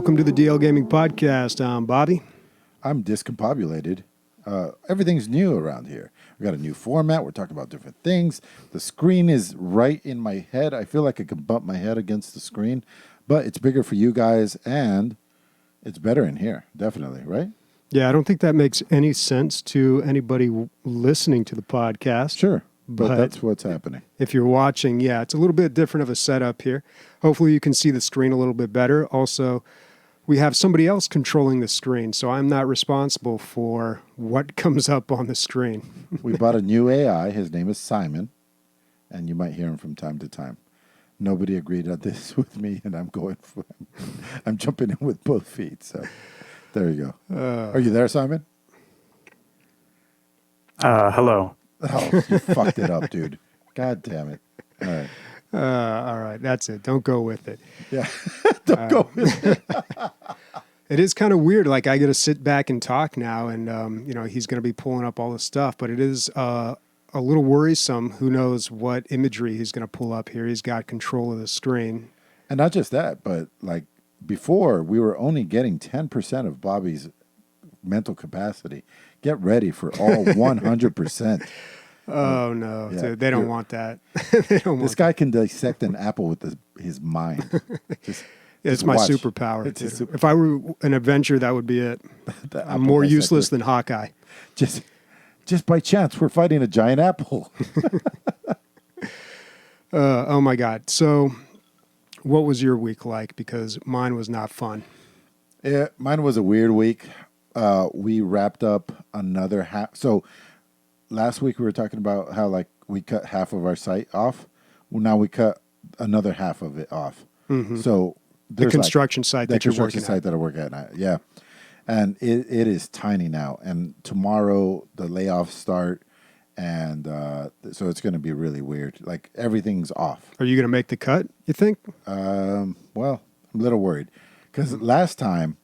welcome to the DL Gaming Podcast. I'm Bobby. I'm discombobulated. Everything's new around here. We got a new format. We're talking about different things. The screen is right in my head. I feel like I can bump my head against the screen, but it's bigger for you guys, and it's better in here, definitely, right? Yeah, I don't think that makes any sense to anybody listening to the podcast. Sure, but that's what's happening. If you're watching, yeah, it's a little bit different of a setup here. Hopefully you can see the screen a little bit better. Also, we have somebody else controlling the screen, so I'm not responsible for what comes up on the screen. We bought a new AI. His name is Simon, and you might hear him from time to time. Nobody agreed on this with me, and I'm jumping in with both feet. So there you go. Are you there, Simon? Hello. Oh, you fucked it up, dude. God damn it. All right. All right, that's it. Don't go with it. Yeah, don't go with it. It is kind of weird. Like, I got to sit back and talk now, and, he's going to be pulling up all this stuff, but it is a little worrisome. Who knows what imagery he's going to pull up here. He's got control of the screen. And not just that, but like before, we were only getting 10% of Bobby's mental capacity. Get ready for all 100%. Oh, no. Yeah, Dude, they don't want that. They don't want this guy can dissect an apple with his mind. It's my watch. superpower. It's If I were an Avenger, that would be it. I'm more useless than Hawkeye. Just by chance, we're fighting a giant apple. Oh, my God. So what was your week like? Because mine was not fun. Yeah, mine was a weird week. We wrapped up another half. So last week we were talking about how like we cut half of our site off. Well, now we cut another half of it off. Mm-hmm. So the construction site that you're working at. That I work at now. Yeah. And it is tiny now. And tomorrow the layoffs start. And so it's going to be really weird. Like everything's off. Are you going to make the cut, you think? Well, I'm a little worried. Because last time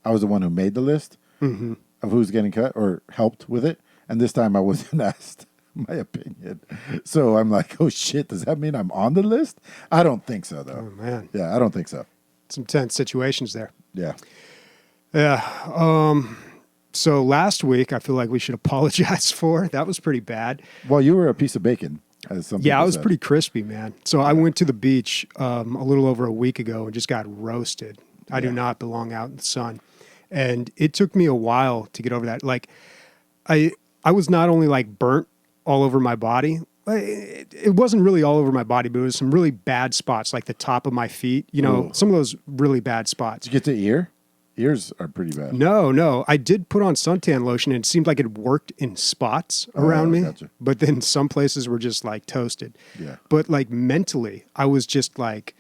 I was the one who made the list of who's getting cut or helped with it. And this time I wasn't asked my opinion. So I'm like, oh shit, does that mean I'm on the list? I don't think so, though. Oh, man. Yeah, I don't think so. Some tense situations there. Yeah. Yeah. So last week, I feel like we should apologize for. That was pretty bad. Well, you were a piece of bacon, as some people I was said. pretty crispy, man. So I went to the beach a little over a week ago and just got roasted. I do not belong out in the sun. And it took me a while to get over that. Like, I was not only like burnt all over my body. It wasn't really all over my body, but it was some really bad spots, like the top of my feet. You know, Ooh. some of those really bad spots. Did you get to ear? Ears are pretty bad. No. I did put on suntan lotion, and it seemed like it worked in spots around me. Gotcha. But then some places were just like toasted. Yeah. But like mentally, I was just like,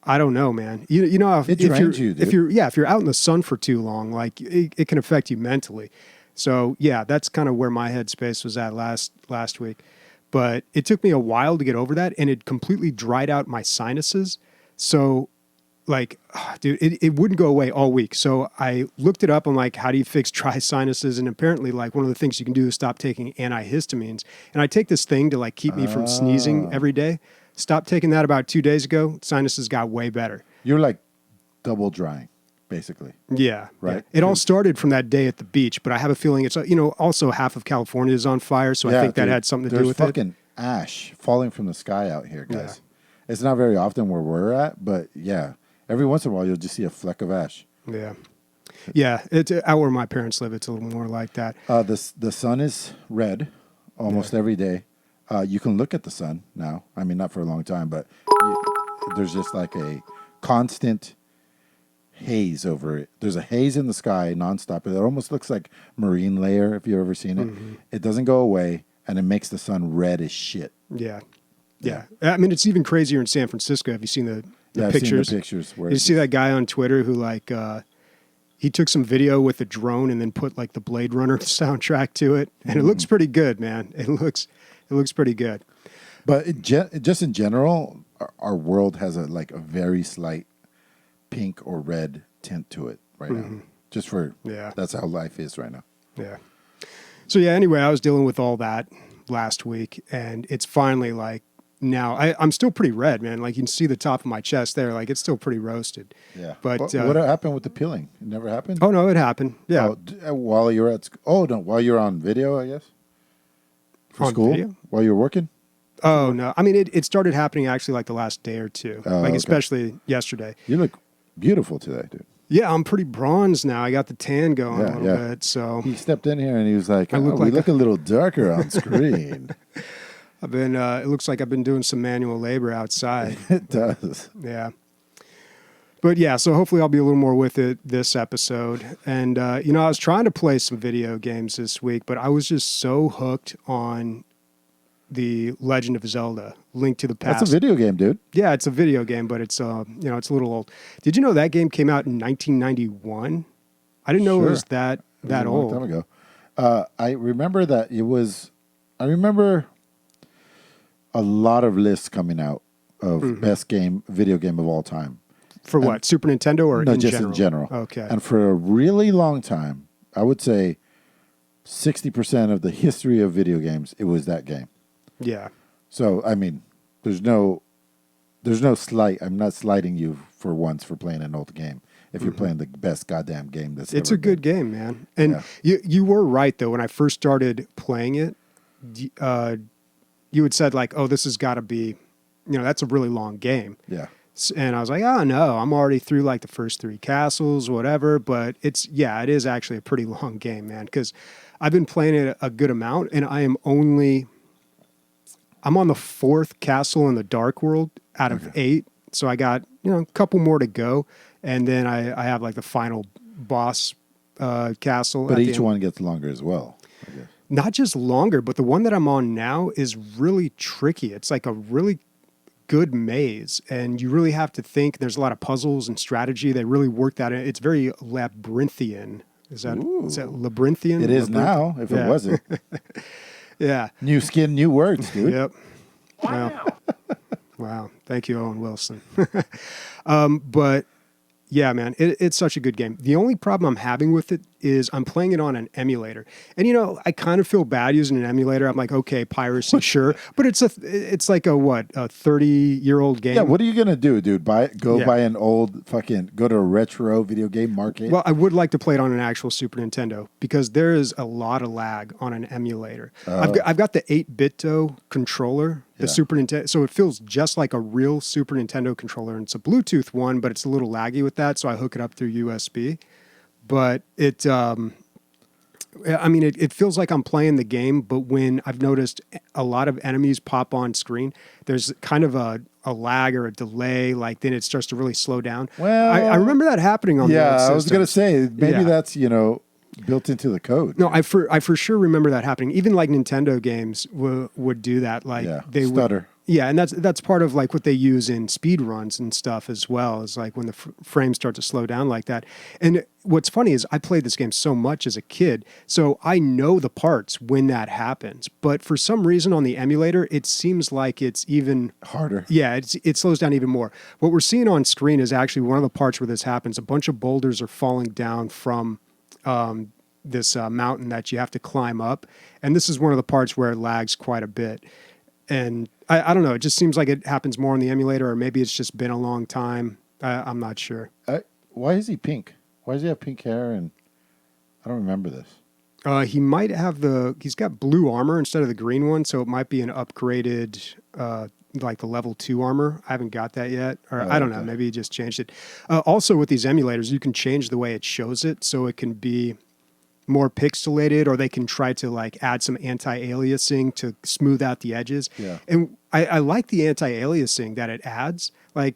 I don't know, man. You know, if drains you, dude. if you're out in the sun for too long, like it can affect you mentally. So yeah, that's kind of where my headspace was at last week. But it took me a while to get over that, and it completely dried out my sinuses. So like, dude, it wouldn't go away all week. So I looked it up. I'm like, how do you fix dry sinuses? And apparently, like, one of the things you can do is stop taking antihistamines. And I take this thing to like keep me from sneezing every day. Stopped taking that about 2 days ago. Sinuses got way better. You're like double drying, basically. Yeah. Right. Yeah. It all started from that day at the beach, but I have a feeling it's, also half of California is on fire. So I think that had something to do with There's it. fucking ash falling from the sky out here, guys. Yeah. It's not very often where we're at, but yeah. Every once in a while, you'll just see a fleck of ash. Yeah. Yeah. It's out where my parents live. It's a little more like that. The sun is red almost every day. You can look at the sun now. I mean, not for a long time, but there's just like a constant haze over it. There's a haze in the sky nonstop. It almost looks like marine layer, if you've ever seen it. Mm-hmm. It doesn't go away, and it makes the sun red as shit. Yeah. I mean, it's even crazier in San Francisco. Have you seen the pictures? I've seen the pictures. You see that guy on Twitter who like he took some video with a drone and then put like the Blade Runner soundtrack to it, and it looks pretty good, man. It looks pretty good. But just in general, our world has a very slight pink or red tint to it right now. Just for that's how life is right now. Yeah. So anyway, I was dealing with all that last week, and it's finally like now. I'm still pretty red, man. Like you can see the top of my chest there. Like it's still pretty roasted. Yeah. But what happened with the peeling? It never happened? Oh no, it happened. Yeah. While you were at school? Oh, no, while you were on video, I guess? For On school? video? While you were working? Oh no. I mean, it started happening actually like the last day or two. Oh, okay. Especially yesterday. You look beautiful today, dude. Yeah, I'm pretty bronze now. I got the tan going a little bit. So he stepped in here and he was like, we look a little darker on screen. I've been. It looks like I've been doing some manual labor outside. It does. Yeah. But yeah, so hopefully I'll be a little more with it this episode. And, I was trying to play some video games this week, but I was just so hooked on the Legend of Zelda, Link to the Past. That's a video game, dude. Yeah, it's a video game, but it's, it's a little old. Did you know that game came out in 1991? I didn't know it was that old. A long time ago. I remember that it was, I remember a lot of lists coming out of best video game of all time. For what? Super Nintendo or no, in just general? in general. Okay. And for a really long time, I would say 60% of the history of video games, it was that game. Yeah. So, I mean, there's no slight. I'm not slighting you for once for playing an old game. If you're playing the best goddamn game that's It's ever a good been. game, man. And you were right, though. When I first started playing it, you had said, like, oh, this has got to be, that's a really long game. Yeah. And I was like, oh, no, I'm already through, like, the first 3 castles, whatever. But it is actually a pretty long game, man, because I've been playing it a good amount, and I'm on the 4th castle in the Dark World out of 8. So I got, a couple more to go. And then I have like the final boss castle. But each one gets longer as well, I guess. Not just longer, but the one that I'm on now is really tricky. It's like a really good maze, and you really have to think. There's a lot of puzzles and strategy. They really work that in. It's very labyrinthian. Is that labyrinthian? It is now, if it wasn't. Yeah. New skin, new words, dude. Yep. Wow. Thank you, Owen Wilson. But yeah, man, it's such a good game. The only problem I'm having with it is I'm playing it on an emulator. And, I kind of feel bad using an emulator. I'm like, okay, piracy, sure. But it's like a 30-year-old game. Yeah, what are you going to do, dude? Buy an old go to a retro video game market? Well, I would like to play it on an actual Super Nintendo because there is a lot of lag on an emulator. I've got the 8-bit controller, the Super Nintendo, so it feels just like a real Super Nintendo controller. And it's a Bluetooth one, but it's a little laggy with that, so I hook it up through USB. But it feels like I'm playing the game, but when I've noticed a lot of enemies pop on screen, there's kind of a lag or a delay, like then it starts to really slow down. Well, I remember that happening on the old systems. I was going to say, maybe that's, built into the code. No, I for sure remember that happening. Even like Nintendo games would do that. Like they stutter. Yeah, and that's part of like what they use in speed runs and stuff as well. Is like when the frames start to slow down like that. And what's funny is I played this game so much as a kid, so I know the parts when that happens. But for some reason on the emulator, it seems like it's even harder. Yeah, it slows down even more. What we're seeing on screen is actually one of the parts where this happens. A bunch of boulders are falling down from this mountain that you have to climb up, and this is one of the parts where it lags quite a bit. And I don't know. It just seems like it happens more on the emulator, or maybe it's just been a long time. I'm not sure. Why is he pink? Why does he have pink hair? And I don't remember this. He might have he's got blue armor instead of the green one, so it might be an upgraded, like the level 2 armor. I haven't got that yet. Or I don't know. Maybe he just changed it. Also with these emulators, you can change the way it shows it, so it can be more pixelated, or they can try to like add some anti-aliasing to smooth out the edges. Yeah. And I like the anti-aliasing that it adds. Like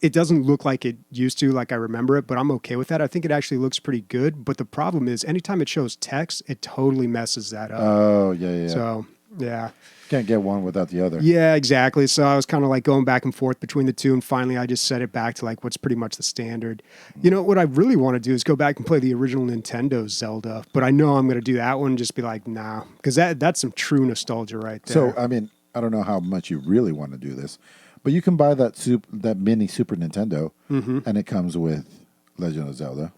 it doesn't look like it used to, like I remember it, but I'm okay with that. I think it actually looks pretty good. But the problem is anytime it shows text, it totally messes that up. Oh, yeah. So, yeah. Can't get one without the other. Yeah, exactly. So I was kind of like going back and forth between the two, and finally I just set it back to like what's pretty much the standard. What I really want to do is go back and play the original Nintendo Zelda, but I know I'm going to do that one and just be like, nah, because that's some true nostalgia right there. So, I mean, I don't know how much you really want to do this, but you can buy that mini Super Nintendo, and it comes with Legend of Zelda.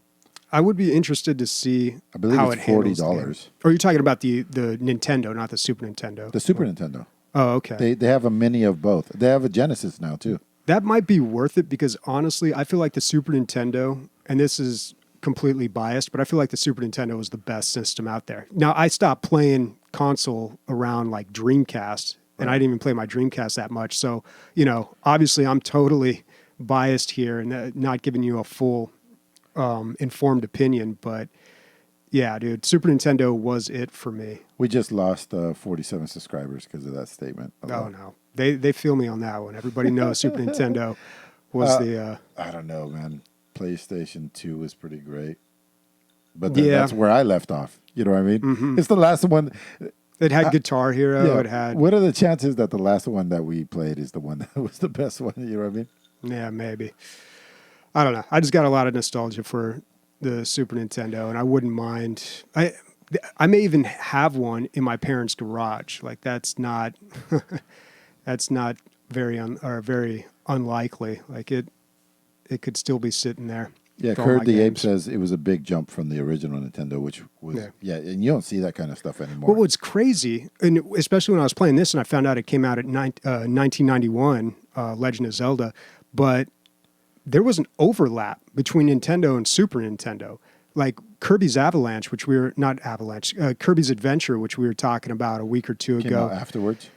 I would be interested to see I believe how it's it handles $40. Or are you talking about the Nintendo, not the Super Nintendo? The Super Nintendo. Oh, okay. They have a mini of both. They have a Genesis now too. That might be worth it because honestly, I feel like the Super Nintendo, and this is completely biased, but I feel like the Super Nintendo was the best system out there. Now, I stopped playing console around like Dreamcast, and I didn't even play my Dreamcast that much. So, you know, obviously I'm totally biased here and not giving you a full informed opinion, but yeah, dude, Super Nintendo was it for me. We just lost 47 subscribers because of that statement. Oh no, they feel me on that one. Everybody knows Super Nintendo was I don't know, man. PlayStation 2 was pretty great, but that's where I left off. You know what I mean? Mm-hmm. It's the last one. It had Guitar Hero. Yeah, it had. What are the chances that the last one that we played is the one that was the best one? You know what I mean? Yeah, maybe. I don't know. I just got a lot of nostalgia for the Super Nintendo, and I wouldn't mind. I may even have one in my parents' garage. Like that's not that's not very very unlikely. Like it could still be sitting there. Yeah, Kurt the Ape says it was a big jump from the original Nintendo, which was and you don't see that kind of stuff anymore. Well, what's crazy, and especially when I was playing this, and I found out it came out at 1991, Legend of Zelda, but there was an overlap between Nintendo and Super Nintendo. Like Kirby's Avalanche, which we were not Avalanche, Kirby's Adventure, which we were talking about a week or two Came ago. out afterwards.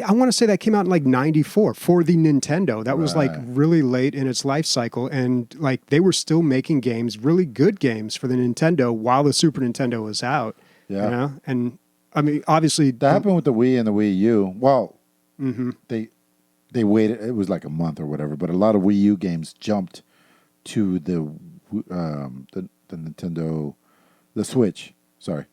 I want to say that came out in like 94 for the Nintendo. That was like really late in its life cycle. And like they were still making games, really good games for the Nintendo while the Super Nintendo was out. Yeah. You know? And I mean, obviously. That happened with the Wii and the Wii U. Well, they waited. It was like a month or whatever. But a lot of Wii U games jumped to the Nintendo, the Switch. Sorry.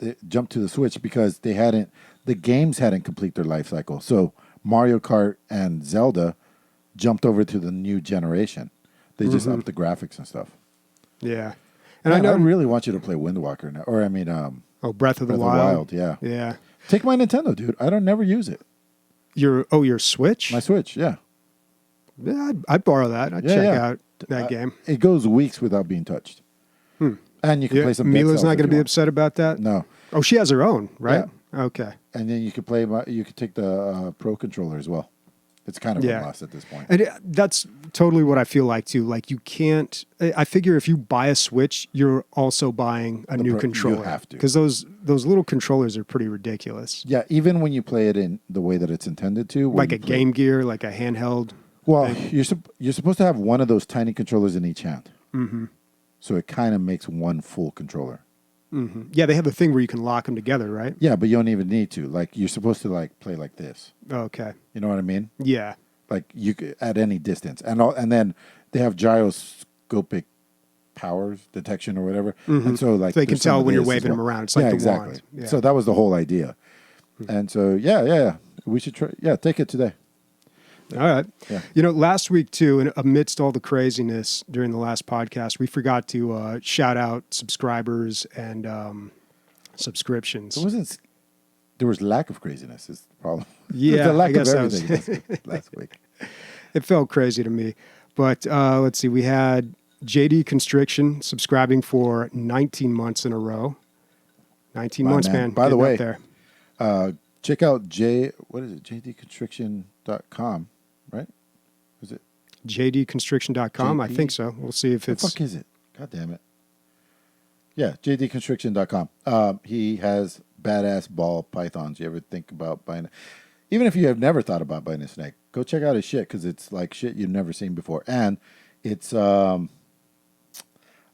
It jumped to the Switch because the games hadn't completed their life cycle. So Mario Kart and Zelda jumped over to the new generation. They just upped the graphics and stuff. Yeah. And I really want you to play Wind Walker now. Or I mean, Breath of the Wild. Yeah. Yeah. Take my Nintendo, dude. I don't never use it. Your Switch? My Switch, yeah. Yeah, I'd borrow that. I'd check out that game. It goes weeks without being touched. And you can play some. Mila's not going to be upset about that? No. Oh, she has her own, right? Yeah. Okay. And then you could play. You could take the Pro controller as well. It's kind of a must at this point. And that's totally what I feel like too. Like you can't. I figure if you buy a Switch, you're also buying a new controller. You have to, because those little controllers are pretty ridiculous. Yeah, even when you play it in the way that it's intended to, like a Game Gear, like a handheld. Well, you're supposed to have one of those tiny controllers in each hand. Mm-hmm. So it kind of makes one full controller. Mm-hmm. Yeah, they have a thing where you can lock them together, right? Yeah, but you don't even need to. Like you're supposed to like play like this. Okay. You know what I mean? Yeah. Like you could, at any distance, and then they have gyroscopic powers detection or whatever, and so like so they can tell when you're waving them around. It's like the wand. Yeah. So that was the whole idea, and so yeah, we should try. Yeah, take it today. All right. Yeah. You know, last week too, and amidst all the craziness during the last podcast, we forgot to shout out subscribers and subscriptions. There was lack of craziness is the problem. Yeah, the lack I guess of everything last week. It felt crazy to me. But let's see, we had JD Constriction subscribing for 19 months in a row. 19 months, man. By the way, there. check out jdconstriction.com, right? Is it? jdconstriction.com? I think so. We'll see if it's... What the fuck is it? God damn it. Yeah, jdconstriction.com. He has badass ball pythons. You ever think about buying... Even if you have never thought about buying a snake, go check out his shit because it's like shit you've never seen before. And it's, I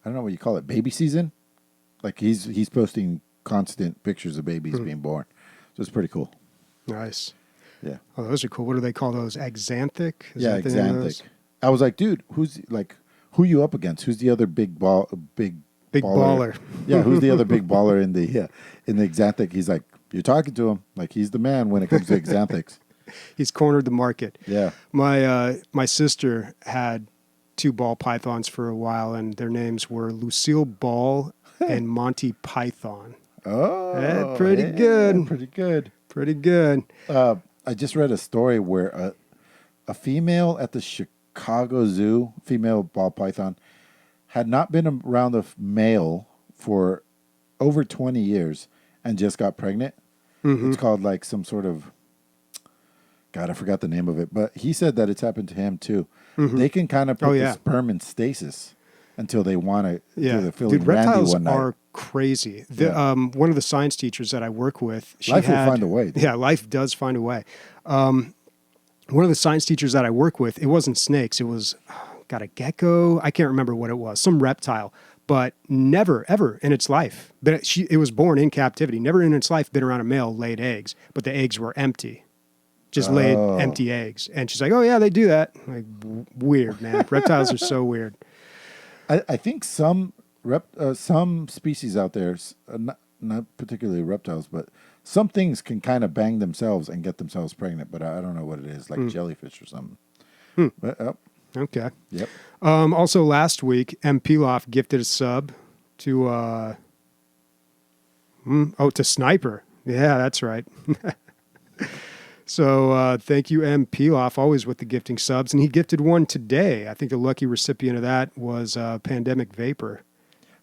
don't know what you call it, baby season? Like he's posting constant pictures of babies being born. So it's pretty cool. Nice. Yeah. Oh, those are cool. What do they call those? Axanthic? Yeah, Axanthic. I was like, dude, who you up against? Who's the other big baller? Yeah, who's the other big baller in the Axanthic? He's like, you're talking to him like he's the man when it comes to Axanthics. He's cornered the market. Yeah. My sister had 2 ball pythons for a while, and their names were Lucille Ball and Monty Python. Oh, pretty good. Pretty good. Pretty good. I just read a story where a female at the Chicago Zoo, female ball python, had not been around a male for over 20 years and just got pregnant. Mm-hmm. It's called like some sort of God, I forgot the name of it, but he said that it's happened to him too. They can kind of put the sperm in stasis until they want to. Yeah, they're feeling dude, randy reptiles one night. are crazy. One of the science teachers that I work with, Life will find a way. Dude. Yeah, life does find a way. One of the science teachers that I work with, it wasn't snakes. It was, got a gecko. I can't remember what it was, some reptile, but never, ever in its life. But it was born in captivity. Never in its life been around a male, laid eggs, but the eggs were empty. Just laid empty eggs. And she's like, oh, yeah, they do that. Like, weird, man. Reptiles are so weird. I think some species out there, not particularly reptiles, but some things can kind of bang themselves and get themselves pregnant, but I don't know what it is, like jellyfish or something. But, Okay. Yep. Also, last week, M. Piloff gifted a sub to to Sniper. Yeah, that's right. So thank you, M. Piloff, always with the gifting subs. And he gifted one today. I think the lucky recipient of that was Pandemic Vapor.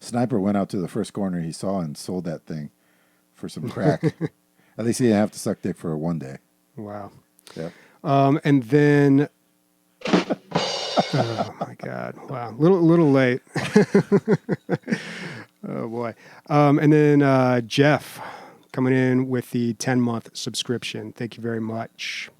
Sniper went out to the first corner he saw and sold that thing for some crack. At least he didn't have to suck dick for one day. Wow. Yep. And then, oh my God, wow, little late. Oh boy. And then Jeff coming in with the 10-month subscription. Thank you very much.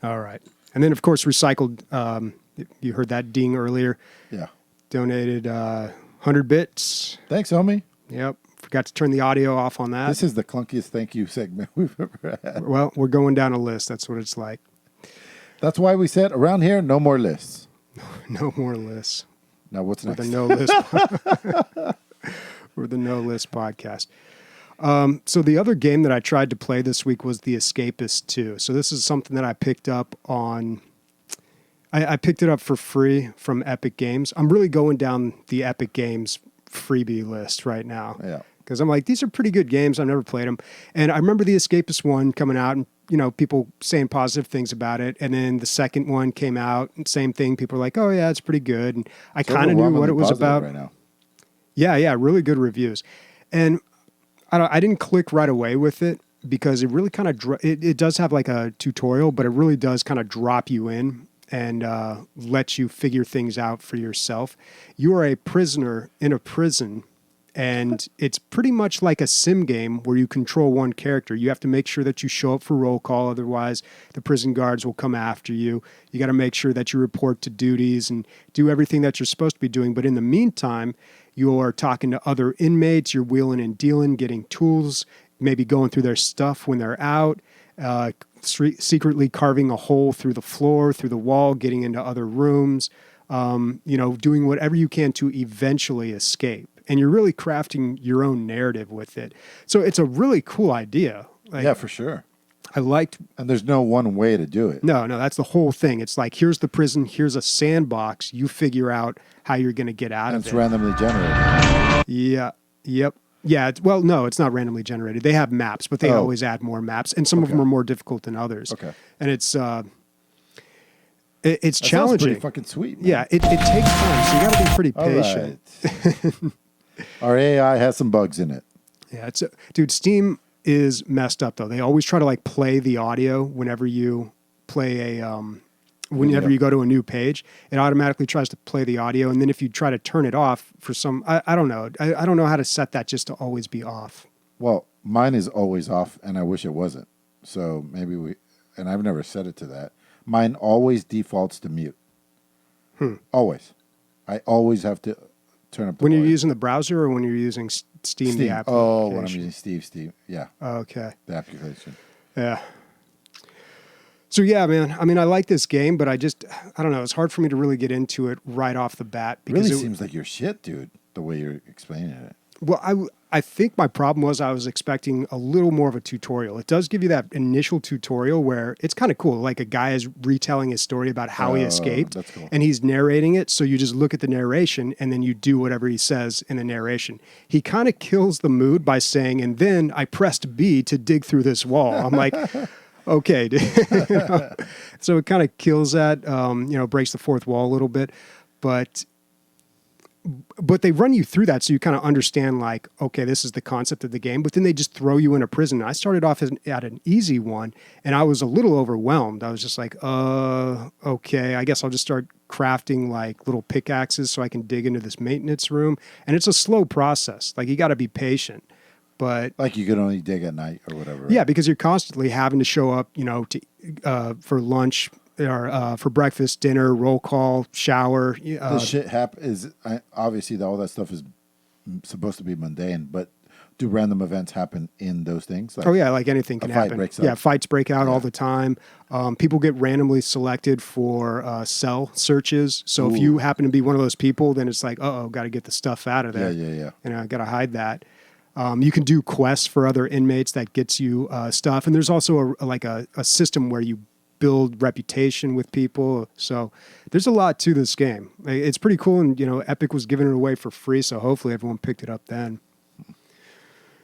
All right. And then, of course, Recycled, you heard that ding earlier. Yeah. Donated 100 bits. Thanks, homie. Yep. Forgot to turn the audio off on that. This is the clunkiest thank you segment we've ever had. Well, we're going down a list. That's what it's like. That's why we said around here, no more lists. No more lists. Now, what's We're next? the no list. We're the no list podcast. So the other game that I tried to play this week was The Escapists 2. So this is something that I picked up on. I picked it up for free from Epic Games. I'm really going down the Epic Games freebie list right now. Yeah. Because I'm like, these are pretty good games. I've never played them. And I remember The Escapist 1 coming out and, people saying positive things about it. And then the second one came out and same thing. People were like, oh yeah, it's pretty good. And I kind of knew what it was about. Right now. Yeah. Really good reviews. And I didn't click right away with it because it really kind of, it does have like a tutorial, but it really does kind of drop you in and let you figure things out for yourself. You are a prisoner in a prison, and it's pretty much like a sim game where you control one character. You have to make sure that you show up for roll call, otherwise the prison guards will come after you. You got to make sure that you report to duties and do everything that you're supposed to be doing. But in the meantime, you're talking to other inmates, you're wheeling and dealing, getting tools, maybe going through their stuff when they're out, secretly carving a hole through the floor, through the wall, getting into other rooms, doing whatever you can to eventually escape. And you're really crafting your own narrative with it. So it's a really cool idea. Yeah, for sure. I liked... And there's no one way to do it. No, that's the whole thing. It's like, here's the prison, here's a sandbox. You figure out how you're going to get out of it. It's randomly generated. Yeah, yep. Yeah, no, it's not randomly generated. They have maps, but they always add more maps. And some of them are more difficult than others. Okay. And it's that challenging. Sounds pretty fucking sweet, man. Yeah, it takes time, so you got to be pretty patient. Right. Our AI has some bugs in it. Yeah, dude, Steam is messed up, though. They always try to, like, play the audio whenever you play whenever you go to a new page. It automatically tries to play the audio, and then if you try to turn it off for some... I don't know. I don't know how to set that just to always be off. Well, mine is always off, and I wish it wasn't. So maybe and I've never set it to that. Mine always defaults to mute. Always. I always have to turn up the When you're volume. using the browser or when you're using Steam, the application? Oh, when I'm using Steve. Yeah. Okay. The application. Yeah. So, yeah, man. I mean, I like this game, but I don't know. It's hard for me to really get into it right off the bat. Because it really seems like your shit, dude, the way you're explaining it. Well, I think my problem was I was expecting a little more of a tutorial. It does give you that initial tutorial where it's kind of cool. Like a guy is retelling his story about how he escaped. That's cool. And he's narrating it. So you just look at the narration and then you do whatever he says in the narration. He kind of kills the mood by saying, and then I pressed B to dig through this wall. I'm like, okay. So it kind of kills that, breaks the fourth wall a little bit. But but they run you through that so you kind of understand like, okay, this is the concept of the game, but then they just throw you in a prison. I started off at an easy one and I was a little overwhelmed. I was just like, okay, I guess I'll just start crafting like little pickaxes so I can dig into this maintenance room. And it's a slow process. Like you got to be patient. But Like you could only dig at night or whatever. yeah, because you're constantly having to show up, for lunch or for breakfast, dinner, roll call, shower. This shit obviously all that stuff is supposed to be mundane, but do random events happen in those things? Like, oh yeah, like anything can happen. Yeah, fights break out all the time. People get randomly selected for cell searches. So if you happen to be one of those people, then it's like, got to get the stuff out of there. Yeah. And I got to hide that. You can do quests for other inmates that gets you stuff, and there's also a system where you build reputation with people. So there's a lot to this game. It's pretty cool, and Epic was giving it away for free, so hopefully everyone picked it up then.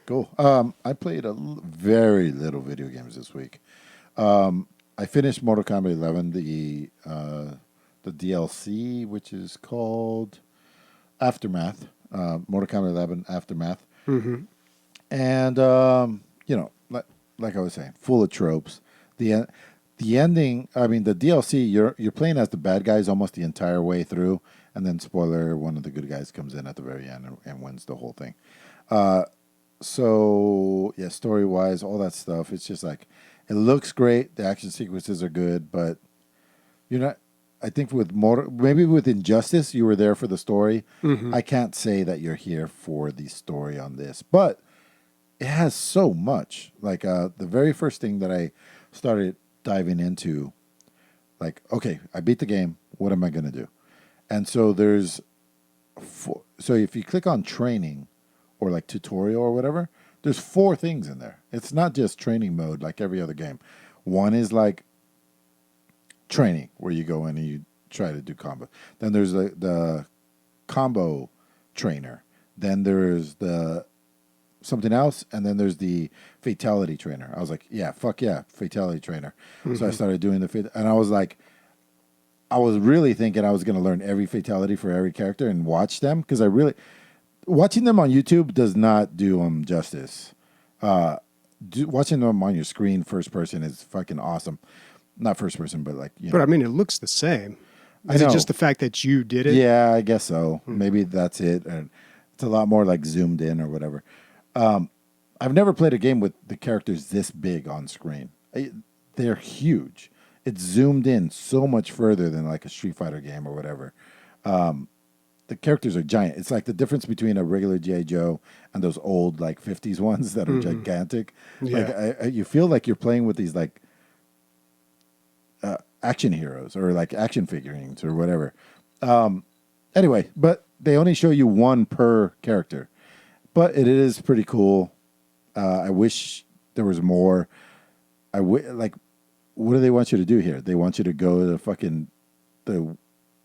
Cool. I played very little video games this week. I finished Mortal Kombat 11, the DLC, which is called Aftermath. Mortal Kombat 11 Aftermath. Mm-hmm. And like I was saying, full of tropes. The ending. I mean, the DLC. You're playing as the bad guys almost the entire way through, and then spoiler: one of the good guys comes in at the very end and wins the whole thing. So yeah, story wise, all that stuff. It's just like it looks great. The action sequences are good, but you're not. I think maybe with Injustice, you were there for the story. Mm-hmm. I can't say that you're here for the story on this, but it has so much. Like the very first thing that I started diving into, like, okay, I beat the game. What am I going to do? And so so if you click on training or like tutorial or whatever, there's 4 things in there. It's not just training mode like every other game. One is like training, where you go in and you try to do combo. Then there's the combo trainer. Then there's the something else, and then there's the fatality trainer. I was like, yeah, fuck yeah, fatality trainer. Mm-hmm. So I started doing and I was like, I was really thinking I was going to learn every fatality for every character and watch them, because watching them on YouTube does not do them justice. Watching them on your screen first person is fucking awesome. Not first person, but like, But I mean, it looks the same. Is it just the fact that you did it? Yeah, I guess so. Maybe that's it. And it's a lot more like zoomed in or whatever. I've never played a game with the characters this big on screen. They're huge. It's zoomed in so much further than like a Street Fighter game or whatever. The characters are giant. It's like the difference between a regular G.I. Joe and those old like 50s ones that are gigantic. Yeah. Like you feel like you're playing with these like action heroes or like action figurines or whatever. Anyway, but they only show you one per character. But it is pretty cool. I wish there was more. Like, what do they want you to do here? They want you to go to the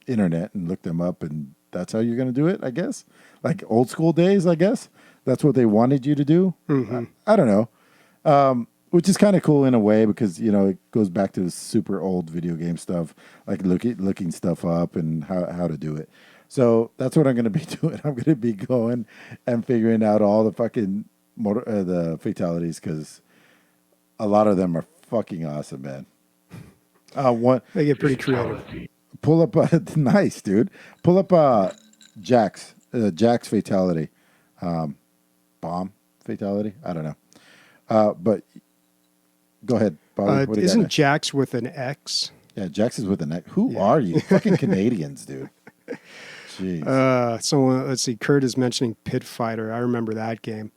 internet and look them up, and that's how you're going to do it, I guess? Like old school days, I guess? That's what they wanted you to do? Mm-hmm. I don't know. Which is kind of cool in a way, because, it goes back to super old video game stuff, like looking stuff up and how to do it. So that's what I'm going to be doing. I'm going to be going and figuring out all the fucking the fatalities, because a lot of them are fucking awesome, man. They get pretty creative. Pull up, nice, dude. Pull up Jack's fatality, bomb fatality. I don't know, but go ahead, Bobby. Isn't Jax with an X? Yeah, Jax is with an X. Who are you? Fucking Canadians, dude. Jeez. Someone, let's see, Kurt is mentioning Pit Fighter. I remember that game.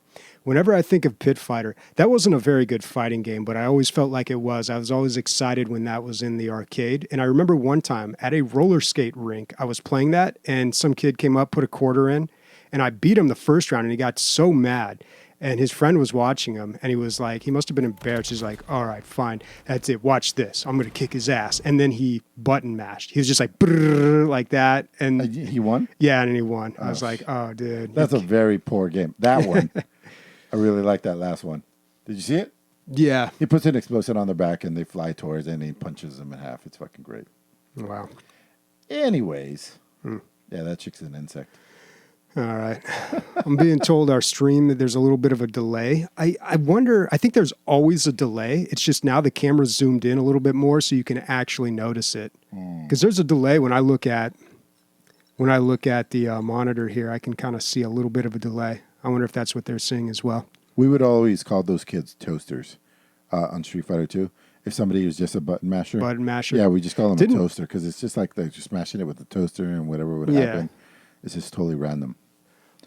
Whenever I think of Pit Fighter, that wasn't a very good fighting game, but I always felt like it was. I was always excited when that was in the arcade. And I remember one time at a roller skate rink, I was playing that, and some kid came up, put a quarter in, and I beat him the first round, and he got so mad. And his friend was watching him, and he was like, he must have been embarrassed. He's like, all right, fine. That's it. Watch this. I'm going to kick his ass. And then he button mashed. He was just like, like that. And he won? Yeah, and he won. I was like, oh, dude. That's a very poor game. That one. I really like that last one. Did you see it? Yeah. He puts an explosion on their back, and they fly towards it, and he punches them in half. It's fucking great. Wow. Anyways. Yeah, that chick's an insect. All right. I'm being told our stream that there's a little bit of a delay. I wonder, I think there's always a delay. It's just now the camera's zoomed in a little bit more so you can actually notice it. Because there's a delay when I look at the monitor here. I can kind of see a little bit of a delay. I wonder if that's what they're seeing as well. We would always call those kids toasters on Street Fighter 2. If somebody was just a button masher. Button masher. Yeah, we just call them a toaster because it's just like they're just smashing it with the toaster and whatever would happen. It's just totally random.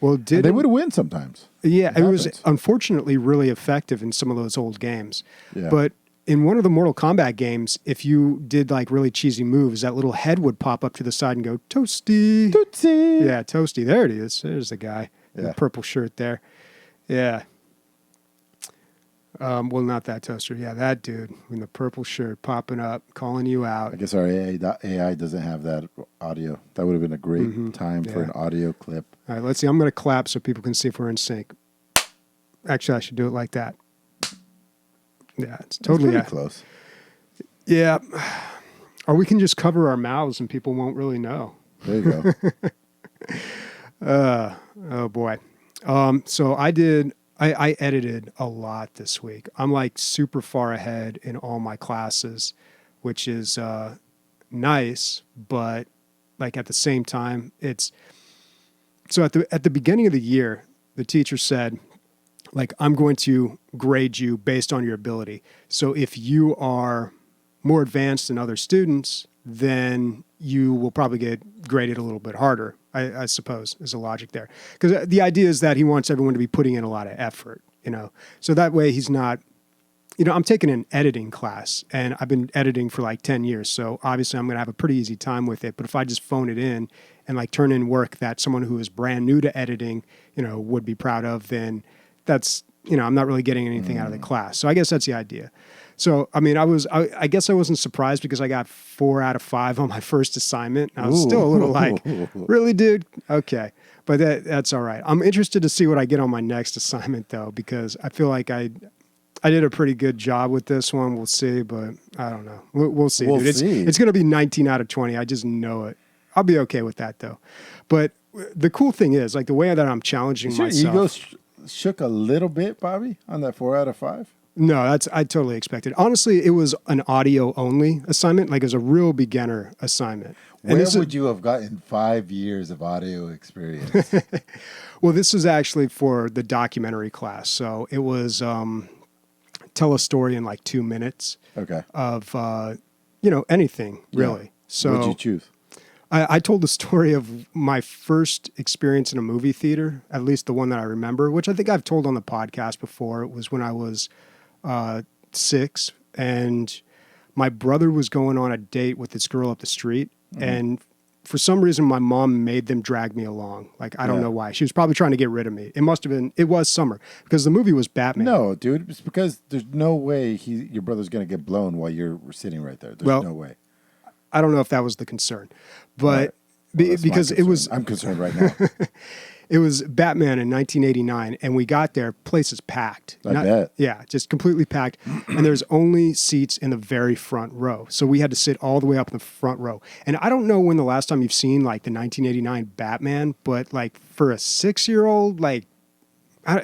Well, they would win sometimes. Yeah, it was unfortunately really effective in some of those old games. Yeah. But in one of the Mortal Kombat games, if you did like really cheesy moves, that little head would pop up to the side and go, Toasty. Tootsie. Yeah, Toasty. There it is. There's the guy in the purple shirt there. Yeah. Well, not that toaster. Yeah, that dude in the purple shirt popping up, calling you out. I guess our AI doesn't have that audio. That would have been a great time for an audio clip. All right, let's see. I'm going to clap so people can see if we're in sync. Actually, I should do it like that. Yeah, it's totally pretty close. Yeah. Or we can just cover our mouths and people won't really know. There you go. Oh, boy. So I edited a lot this week. I'm like super far ahead in all my classes, which is nice, but like at the same time, it's so at the beginning of the year, the teacher said, like, I'm going to grade you based on your ability. So if you are more advanced than other students, then you will probably get graded a little bit harder, I suppose, is the logic there. Because the idea is that he wants everyone to be putting in a lot of effort, you know. So that way he's not, you know, I'm taking an editing class, and I've been editing for like 10 years. So obviously I'm going to have a pretty easy time with it. But if I just phone it in and like turn in work that someone who is brand new to editing, you know, would be proud of, then that's, you know, I'm not really getting anything out of the class. So I guess that's the idea. So, I mean, I guess I wasn't surprised because I got 4 out of 5 on my first assignment. I was still a little like, really, dude? Okay. But that's all right. I'm interested to see what I get on my next assignment, though, because I feel like I did a pretty good job with this one. We'll see, but I don't know. We'll see, dude. It's going to be 19 out of 20. I just know it. I'll be okay with that, though. But the cool thing is, like, the way that I'm challenging myself. Your ego shook a little bit, Bobby, on that 4 out of 5? No, I totally expected. Honestly, it was an audio only assignment. Like, it was a real beginner assignment. Where would you have gotten 5 years of audio experience? Well, this was actually for the documentary class. So it was tell a story in like 2 minutes. Okay. Of you know, anything really. Yeah. So what'd you choose? I told the story of my first experience in a movie theater, at least the one that I remember, which I think I've told on the podcast before. It was when I was 6, and my brother was going on a date with this girl up the street, and for some reason my mom made them drag me along. Like, I don't know why. She was probably trying to get rid of me. It was summer because the movie was Batman. No, dude, it's because there's no way your brother's going to get blown while you're sitting right there. There's no way. I don't know if that was the concern, but because it was, I'm concerned right now. It was Batman in 1989, and we got there, place is packed. I bet. Yeah, just completely packed, and there's only seats in the very front row. So we had to sit all the way up in the front row. And I don't know when the last time you've seen like the 1989 Batman, but like for a 6-year-old, like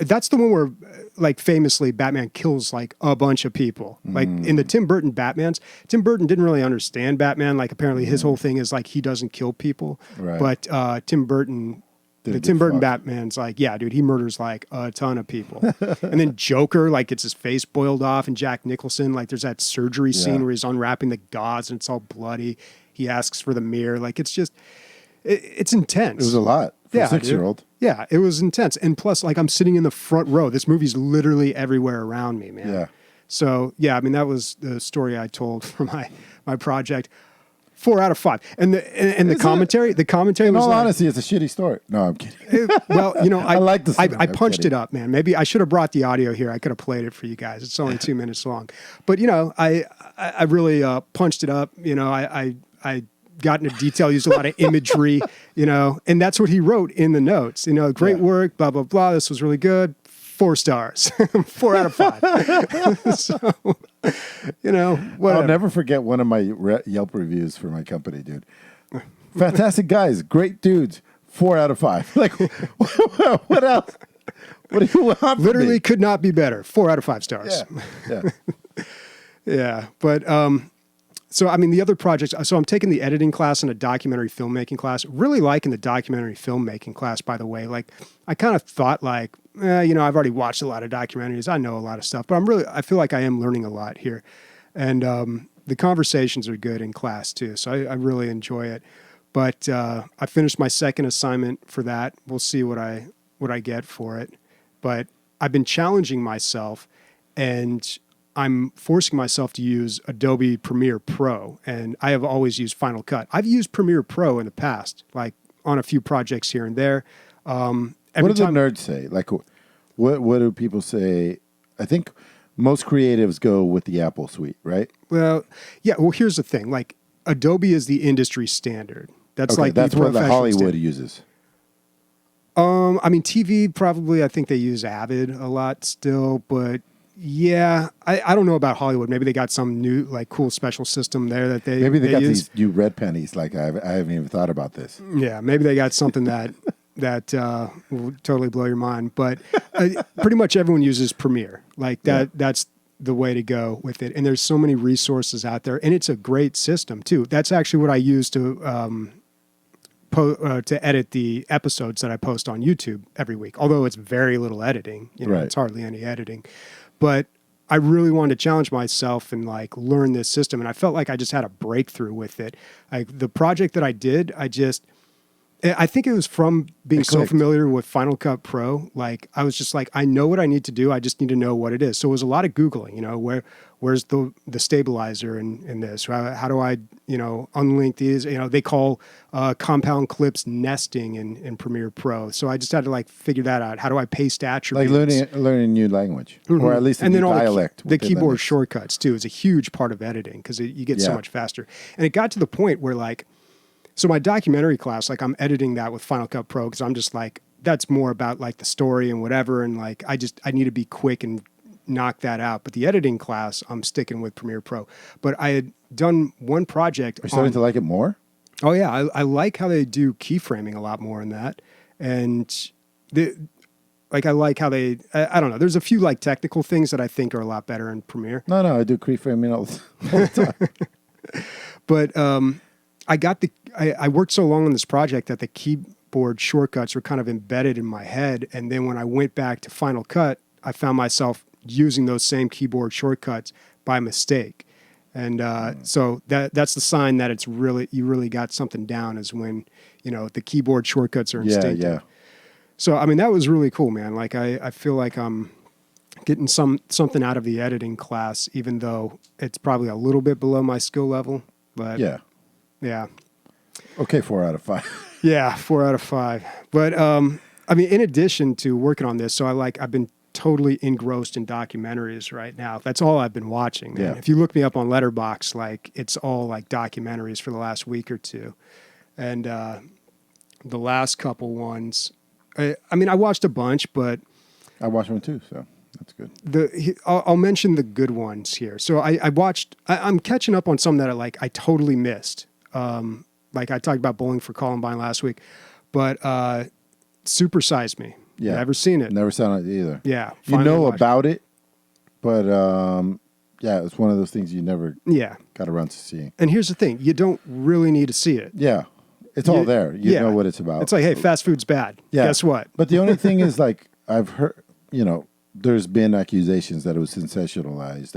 that's the one where like famously Batman kills like a bunch of people. Like in the Tim Burton Batmans, Tim Burton didn't really understand Batman. Like apparently his whole thing is like he doesn't kill people. Right. But Tim Burton... The Tim Burton Batman's like, yeah, dude, he murders like a ton of people. And then Joker, like, gets his face boiled off, and Jack Nicholson, like, there's that surgery scene where he's unwrapping the gauze and it's all bloody. He asks for the mirror. Like, it's just, it's intense. It was a lot for a 6-year-old. Dude. Yeah, it was intense. And plus, like, I'm sitting in the front row. This movie's literally everywhere around me, man. Yeah. So, yeah, I mean, that was the story I told for my project. 4 out of 5. And the commentary, the commentary was in all like, honesty, it's a shitty story. No, I'm kidding. Well, you know, I like the I punched it up, man. Maybe I should have brought the audio here. I could have played it for you guys. It's only 2 minutes long. But, you know, I really punched it up. You know, I got into detail, used a lot of imagery, you know, and that's what he wrote in the notes. You know, great work, blah, blah, blah. This was really good. 4 stars. 4 out of 5. So, you know, whatever. I'll never forget one of my Yelp reviews for my company, dude. Fantastic guys, great dudes. 4 out of 5. Like, what else? What do you want from Literally me? could not be better. 4 out of 5 stars. Yeah. Yeah. But, so, I mean, the other projects, so I'm taking the editing class and a documentary filmmaking class. Really liking the documentary filmmaking class, by the way. Like, I kind of thought like, you know, I've already watched a lot of documentaries. I know a lot of stuff, but I feel like I am learning a lot here. And the conversations are good in class too. So I really enjoy it. But I finished my second assignment for that. We'll see what I get for it. But I've been challenging myself, and I'm forcing myself to use Adobe Premiere Pro, and I have always used Final Cut. I've used Premiere Pro in the past, like on a few projects here and there. What do the nerds say? Like, what do people say? I think most creatives go with the Apple suite, right? Well, yeah. Well, here's the thing. Like, Adobe is the industry standard. That's like that's the what the professional Hollywood standard. uses. I mean, TV probably. I think they use Avid a lot still, but yeah, I don't know about Hollywood. Maybe they got some new, like, cool special system there that they got use. these new red pennies. Like, I haven't even thought about this. Yeah, maybe they got something that will totally blow your mind. But pretty much everyone uses Premiere. Like that. Yeah. That's the way to go with it. And there's so many resources out there, and it's a great system too. That's actually what I use to edit the episodes that I post on YouTube every week. Although it's very little editing, you know, Right. It's hardly any editing. But I really wanted to challenge myself and like learn this system, and I felt like I just had a breakthrough with it. Like the project that I did, I think it was from being so familiar with Final Cut Pro. Like I was just like, I know what I need to do. I just need to know what it is. So it was a lot of Googling, you know, where's the stabilizer in this? How do I, you know, unlink these? You know, they call compound clips nesting in Premiere Pro. So I just had to like figure that out. How do I paste attributes? Like learning a new language, or at least a new dialect. The keyboard shortcuts too is a huge part of editing because you get so much faster. And it got to the point where like, so my documentary class, like I'm editing that with Final Cut Pro because I'm just like, that's more about like the story and whatever. And like, I need to be quick and knock that out. But the editing class, I'm sticking with Premiere Pro. But I had done one project. Are you starting to like it more? Oh yeah. I like how they do keyframing a lot more in that. And I like how I don't know. There's a few like technical things that I think are a lot better in Premiere. No, I do keyframing all the time. But I worked so long on this project that the keyboard shortcuts were kind of embedded in my head. And then when I went back to Final Cut, I found myself using those same keyboard shortcuts by mistake. And so that's the sign that you really got something down, is when, you know, the keyboard shortcuts are instinctive. Yeah. So, I mean, that was really cool, man. Like, I feel like I'm getting something out of the editing class, even though it's probably a little bit below my skill level. But yeah. Okay, 4 out of 5. Yeah, 4 out of 5. But I mean, in addition to working on this, so I've been totally engrossed in documentaries right now. That's all I've been watching, man. Yeah. If you look me up on Letterboxd, like it's all like documentaries for the last week or two. And the last couple ones, I mean, I watched a bunch, but I watched one too, so that's good. I'll mention the good ones here. So I'm catching up on some that I totally missed. Like I talked about Bowling for Columbine last week, but Super Size Me. Yeah. Never seen it. Never saw it either. Yeah. You know watched about it, but yeah, it's one of those things you never got around to seeing. And here's the thing. You don't really need to see it. Yeah. It's all there. You know what it's about. It's like, hey, fast food's bad. Yeah. Guess what? But the only thing is, like, I've heard, you know, there's been accusations that it was sensationalized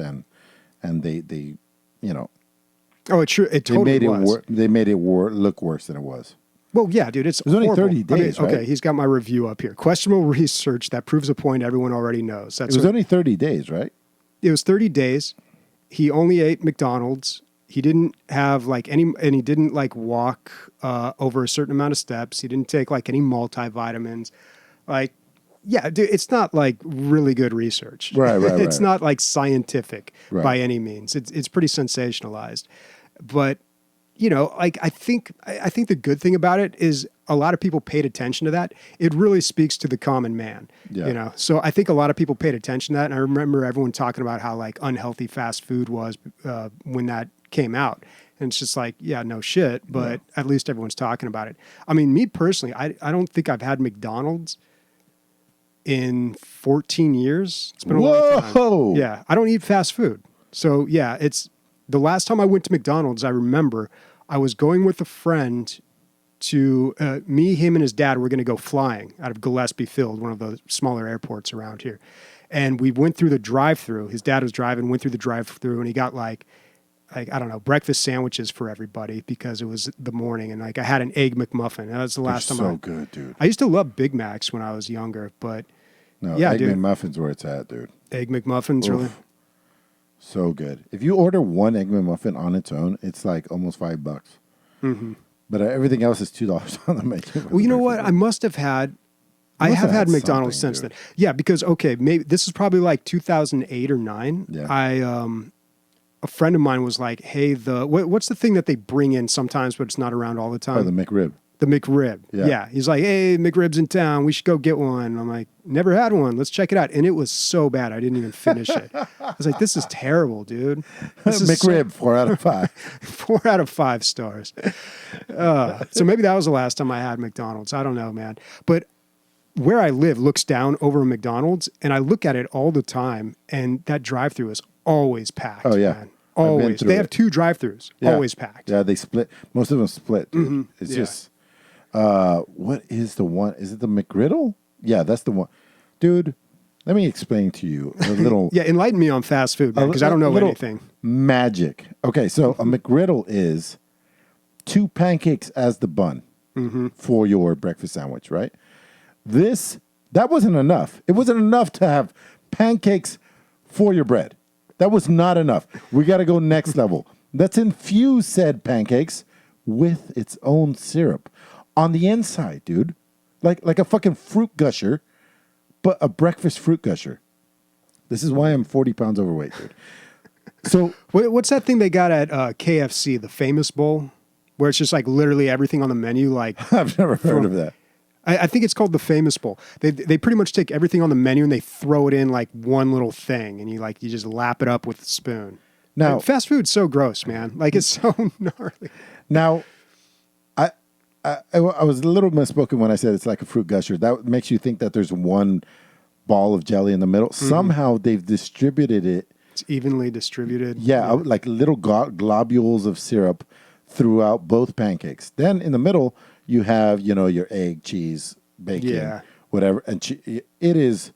and they you know. Oh, it totally was. They made it look worse than it was. Well, yeah, dude, it's only horrible. 30 days, right? Okay, he's got my review up here. Questionable research that proves a point everyone already knows. It was only 30 days, right? It was 30 days. He only ate McDonald's. He didn't have and he didn't walk over a certain amount of steps. He didn't take any multivitamins. Yeah, dude, it's not really good research. Right. It's not scientific by any means. It's pretty sensationalized. But, you know, I think the good thing about it is a lot of people paid attention to that. It really speaks to the common man, you know? So I think a lot of people paid attention to that. And I remember everyone talking about how unhealthy fast food was when that came out. And it's just like, yeah, no shit, but at least everyone's talking about it. I mean, me personally, I don't think I've had McDonald's in 14 years. It's been a long time. Yeah, I don't eat fast food. So yeah, it's the last time I went to McDonald's, I remember I was going with a friend to me, him, and his dad were going to go flying out of Gillespie Field, one of the smaller airports around here. And we went through the drive-through. His dad was driving, went through the drive-through, and he got like I don't know, breakfast sandwiches for everybody because it was the morning. And like I had an egg McMuffin. That was the last time. So good, dude. I used to love Big Macs when I was younger, but no, yeah, egg dude. McMuffin's where it's at, dude. Egg McMuffins, really? So good. If you order one egg McMuffin on its own, it's like almost $5. Mm-hmm. But everything else is $2 on the menu. Well, you know what? I must have had. I have had McDonald's since then. Yeah, because okay, maybe this is probably like 2008 or 9. Yeah. A friend of mine was like, "Hey, what's the thing that they bring in sometimes, but it's not around all the time?" Oh, the McRib. The McRib. Yeah. Yeah. He's like, "Hey, McRib's in town. We should go get one." And I'm like, "Never had one. Let's check it out." And it was so bad, I didn't even finish it. I was like, "This is terrible, dude." This is McRib, 4 out of 5. 4 out of 5 stars. So maybe that was the last time I had McDonald's. I don't know, man. But where I live looks down over a McDonald's, and I look at it all the time, and that drive-through is always packed. Oh, yeah. Man. Always. They have 2 drive-throughs, always packed. Yeah, they split. Most of them split, dude. Mm-hmm. It's just, what is the one? Is it the McGriddle? Yeah, that's the one. Dude, let me explain to you a little. Yeah, enlighten me on fast food, because I don't know anything. Magic. Okay, so a McGriddle is 2 pancakes as the bun for your breakfast sandwich, right? That wasn't enough. It wasn't enough to have pancakes for your bread. That was not enough. We got to go next level. Let's infuse said pancakes with its own syrup on the inside, dude. Like a fucking fruit gusher, but a breakfast fruit gusher. This is why I'm 40 pounds overweight, dude. So what's that thing they got at KFC, the Famous Bowl, where it's just like literally everything on the menu? Like I've never heard of that. I think it's called the Famous Bowl. They pretty much take everything on the menu and they throw it in like one little thing, and you just lap it up with a spoon. Now, like, fast food's so gross, man. Like it's so gnarly. Now, I was a little misspoken when I said it's like a fruit gusher. That makes you think that there's one ball of jelly in the middle. Somehow they've distributed it. It's evenly distributed. Yeah, like little globules of syrup throughout both pancakes. Then in the middle, you have, your egg, cheese, bacon, whatever. And it is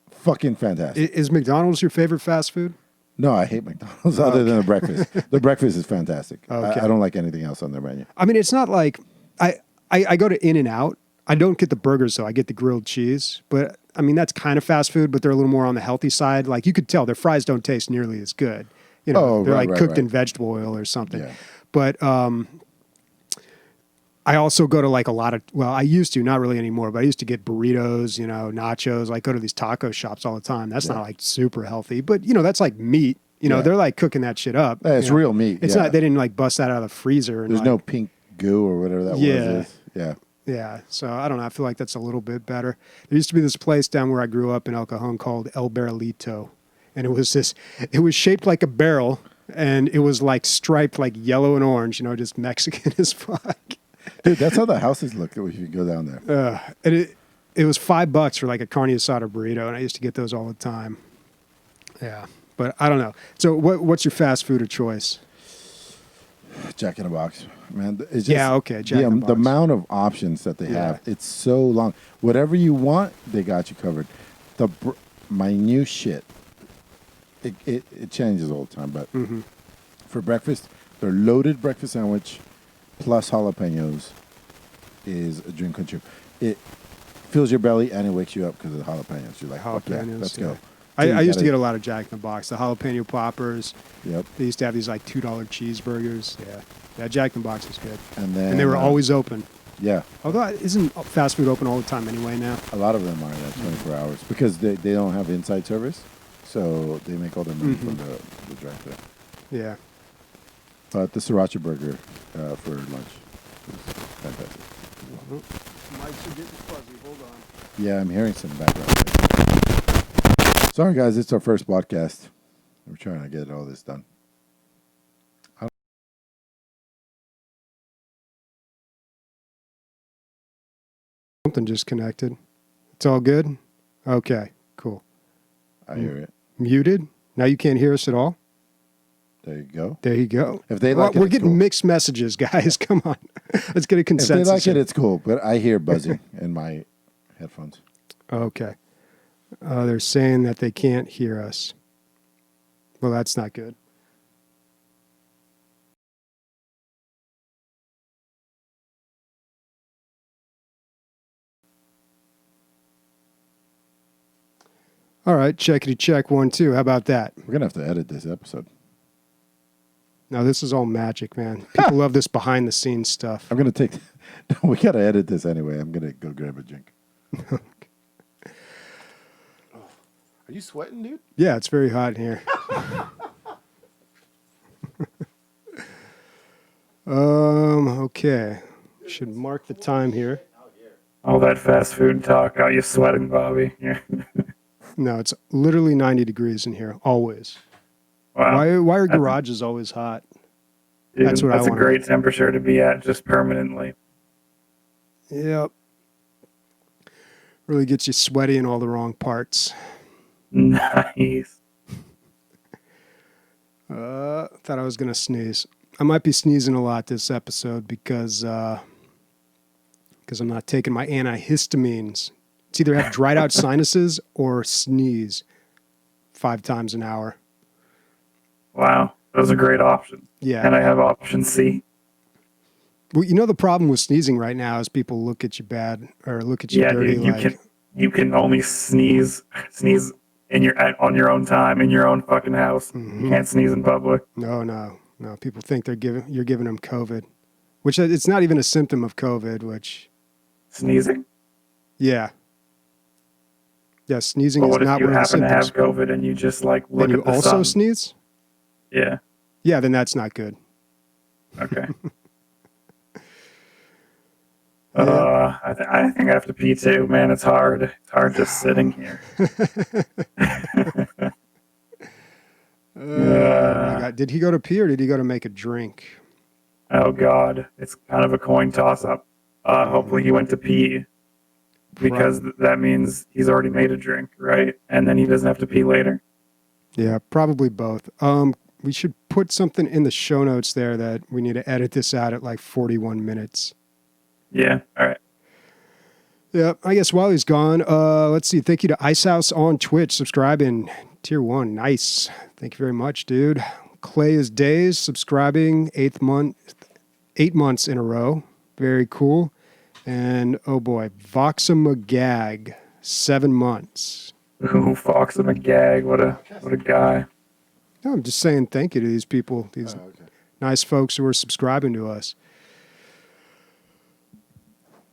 fucking fantastic. Is McDonald's your favorite fast food? No, I hate McDonald's other than the breakfast. The breakfast is fantastic. Okay. I don't like anything else on their menu. I mean, it's not like I go to In-N-Out. I don't get the burgers, though. I get the grilled cheese. But, I mean, that's kind of fast food, but they're a little more on the healthy side. Like, you could tell their fries don't taste nearly as good. They're cooked in vegetable oil or something. Yeah. But I also go to like a lot of, I used to, not really anymore, but I used to get burritos, nachos. I go to these taco shops all the time. That's not like super healthy, but that's like meat. They're like cooking that shit up. It's real meat. It's not, they didn't like bust that out of the freezer. And there's no pink goo or whatever that was. Yeah. Yeah. So I don't know. I feel like that's a little bit better. There used to be this place down where I grew up in El Cajon called El Barrelito. And it was shaped like a barrel, and it was like striped like yellow and orange, just Mexican as fuck. Dude, that's how the houses look if you go down there. And it was $5 for like a carne asada burrito, and I used to get those all the time. Yeah, but I don't know. So what's your fast food of choice? Jack in the Box, man. It's just, okay. Jack in the Box. The amount of options that they have, it's so long. Whatever you want, they got you covered. The minute shit, it changes all the time. But for breakfast, their loaded breakfast sandwich plus jalapenos is a dream come true. It fills your belly and it wakes you up because of the jalapenos. You're like, jalapenos, let's go. I used to get a lot of Jack in the Box. The jalapeno poppers. Yep. They used to have these like $2 cheeseburgers. Yeah, Jack in the Box was good. And then they were always open. Yeah. Although isn't fast food open all the time anyway now? A lot of them are 24 hours because they don't have inside service, so they make all their money from the drive-thru. Yeah. But the sriracha burger for lunch is fantastic. Mics are getting fuzzy. Hold on. Yeah, I'm hearing some background. Sorry, guys. It's our first podcast. We're trying to get all this done. something just connected. It's all good? Okay, cool. I hear it. Muted? Now you can't hear us at all? There you go. There you go. If they like it, we're it's getting cool. mixed messages, guys. Come on. Let's get a If consensus. they like it, here. it's cool. But I hear buzzing in my headphones. Okay. They're saying that they can't hear us. Well, that's not good. All right, checkity check 1, 2. How about that? We're going to have to edit this episode. Now, this is all magic, man. People love this behind the scenes stuff. I'm going to take... we got to edit this anyway. I'm going to go grab a drink. Are you sweating, dude? Yeah, it's very hot in here. Okay. Should mark the time here. All that fast food talk. Got you sweating, Bobby. Yeah. No, it's literally 90 degrees in here, always. Wow. Why are garages always hot? Dude, that's what I That's a wanna great temperature to be at, just permanently. Yep. Really gets you sweaty in all the wrong parts. Nice. Thought I was going to sneeze. I might be sneezing a lot this episode because I'm not taking my antihistamines. It's either have dried out sinuses or sneeze 5 times an hour. Wow. Those are great options. Yeah. And I have option C. Well, you know the problem with sneezing right now is people look at you bad or look at you Yeah, dirty. dude. You can only sneeze on your own time in your own fucking house. You can't sneeze in public. No. People think you're giving them COVID, which it's not even a symptom of COVID. Which Sneezing? yeah, sneezing But is what if not you one of the happen to have symptoms. COVID and you just like look And you at the also sun? sneeze? Yeah. Yeah, then that's not good. Okay. I think I have to pee too, man. It's hard. It's hard just sitting here. Oh my God. Did he go to pee or did he go to make a drink? Oh God, it's kind of a coin toss-up. Hopefully he went to pee because that means he's already made a drink, right? And then he doesn't have to pee later. Yeah, probably both. We should put something in the show notes there that we need to edit this out at like 41 minutes. Yeah. All right. Yeah, I guess while he's gone, let's see. Thank you to Icehouse on Twitch, subscribing, tier 1. Nice. Thank you very much, dude. Clay is Days, subscribing 8 months in a row. Very cool. And oh boy, Voxamagag, 7 months. Ooh, Fox and a gag. What a guy. No, I'm just saying thank you to these people, these nice folks who are subscribing to us.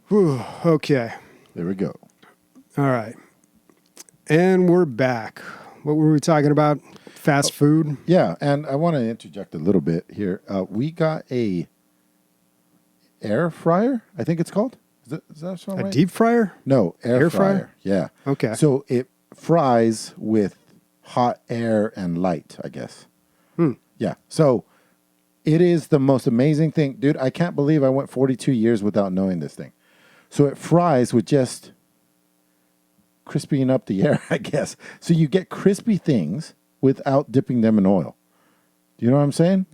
Whew, okay. There we go. All right. And we're back. What were we talking about? Fast food? Yeah, and I want to interject a little bit here. We got a air fryer, I think it's called. Is that sound A right? deep fryer? No, air fryer. fryer? Yeah. Okay. So it fries with hot air and light, I guess. Yeah. So it is the most amazing thing. Dude, I can't believe I went 42 years without knowing this thing. So it fries with just crisping up the air, I guess. So you get crispy things without dipping them in oil. Do you know what I'm saying?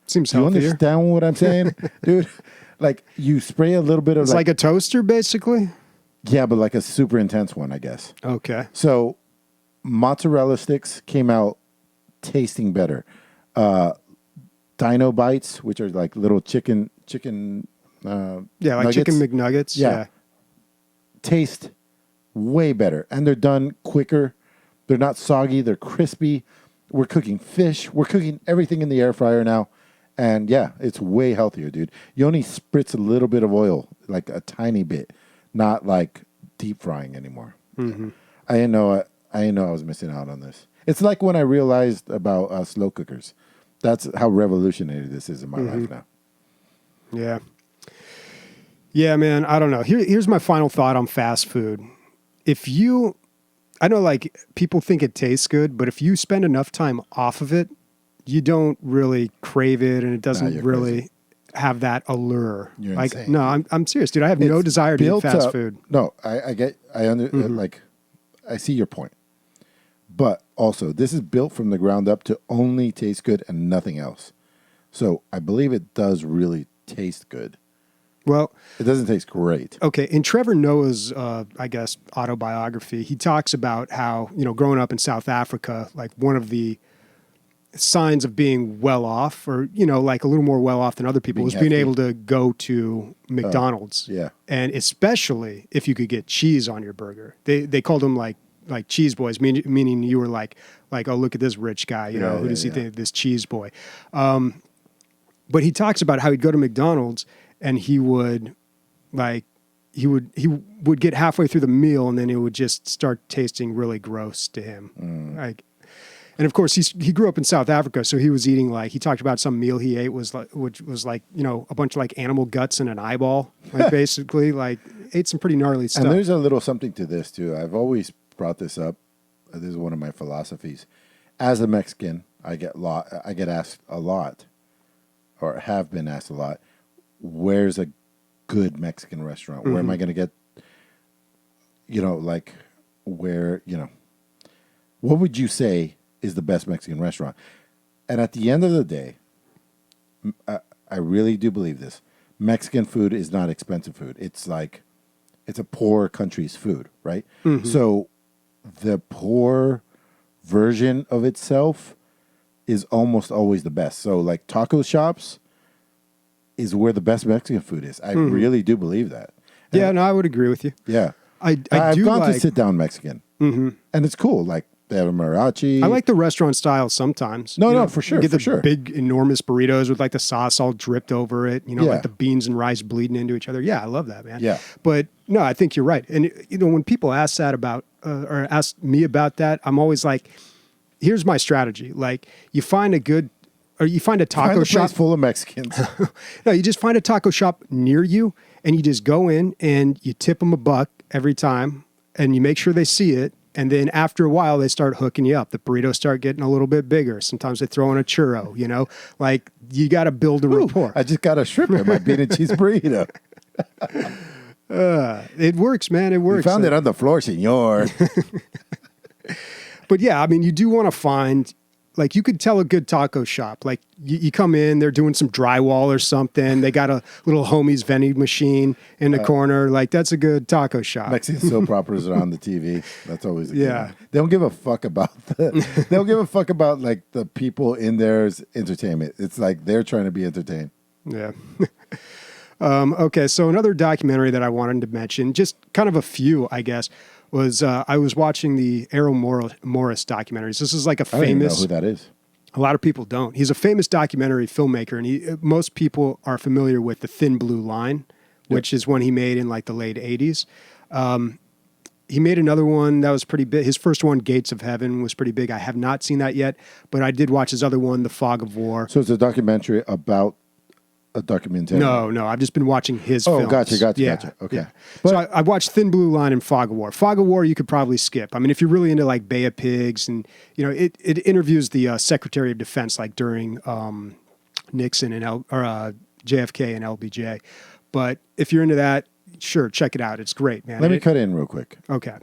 Seems Do you healthier. understand what I'm saying? Dude, like you spray a little bit of It's like a toaster, basically? yeah, but like a super intense one, I guess. Okay. So mozzarella sticks came out tasting better. Dino bites, which are like little chicken Yeah, like nuggets, chicken McNuggets. Yeah. taste way better. And they're done quicker. They're not soggy. They're crispy. We're cooking fish. We're cooking everything in the air fryer now. And yeah, it's way healthier, dude. You only spritz a little bit of oil, like a tiny bit, not like deep frying anymore. Mm-hmm. I didn't know I was missing out on this. It's like when I realized about slow cookers. That's how revolutionary this is in my life now. Yeah. Yeah, man, I don't know. Here's my final thought on fast food. I know like people think it tastes good, but if you spend enough time off of it, you don't really crave it and it doesn't you're really, crazy. have that allure. You're like, insane. no, I'm serious, dude. I have no It's desire to eat built fast up- food. No, like, I see your point. But also, this is built from the ground up to only taste good and nothing else. So I believe it does really taste good. Well, It doesn't taste great. okay, in Trevor Noah's, I guess, autobiography, he talks about how, growing up in South Africa, like one of the signs of being well off or, like a little more well off than other people was being hefty. able to go to McDonald's. Yeah. And especially if you could get cheese on your burger. They called them like cheese boys, meaning you were like, oh, look at this rich guy, who does he think, this cheese boy? But he talks about how he'd go to McDonald's and he would get halfway through the meal and then it would just start tasting really gross to him. And of course he grew up in South Africa, so he was eating he talked about some meal he ate which was a bunch of animal guts and an eyeball, basically ate some pretty gnarly stuff. And there's a little something to this too. I've always brought this up. This is one of my philosophies. As a Mexican, I get asked a lot, or have been asked a lot, where's a good Mexican restaurant? Where am I going to get, where, what would you say is the best Mexican restaurant? And at the end of the day, I really do believe this. Mexican food is not expensive food. It's a poor country's food, right? Mm-hmm. So the poor version of itself is almost always the best. So taco shops is where the best Mexican food is. I really do believe that. And yeah, no, I would agree with you. Yeah. I've gone to sit down Mexican, and it's cool. They have a mariachi. I like the restaurant style sometimes. No, for sure. You get the sure. big, enormous burritos with the sauce all dripped over it, like the beans and rice bleeding into each other. Yeah, I love that, man. Yeah. But no, I think you're right. And, when people ask that about, or ask me about that, I'm always like, here's my strategy. You find a taco shop place full of Mexicans. No, you just find a taco shop near you and you just go in and you tip them $1 every time and you make sure they see it. And then after a while, they start hooking you up. The burritos start getting a little bit bigger. Sometimes they throw in a churro, you got to build a rapport. I just got a shrimp in my bean and cheese burrito. It works, man. It works. You found it on the floor, senor. But yeah, I mean, you do want to find, you could tell a good taco shop. You come in, they're doing some drywall or something. They got a little homie's vending machine in the corner. That's a good taco shop. Mexican soap operas are on the TV. That's always a good Yeah. one. They don't give a fuck about they don't give a fuck about the people in there's entertainment. It's they're trying to be entertained. Yeah. Okay, so another documentary that I wanted to mention, just kind of a few, I guess, was I was watching the Errol Morris documentaries. This is a I don't even famous. know who that is. A lot of people don't. He's a famous documentary filmmaker, and most people are familiar with The Thin Blue Line, which is one he made in the late 80s. He made another one that was pretty big. His first one, Gates of Heaven, was pretty big. I have not seen that yet, but I did watch his other one, The Fog of War. So it's a documentary about a documentary? No. I've just been watching his films. Gotcha. Okay. Yeah. So I watched Thin Blue Line and Fog of War. Fog of War you could probably skip. I mean, if you're really into Bay of Pigs and, it interviews the Secretary of Defense during Nixon and JFK and LBJ. But if you're into that, sure, check it out. It's great, man. Let me cut in real quick. Okay.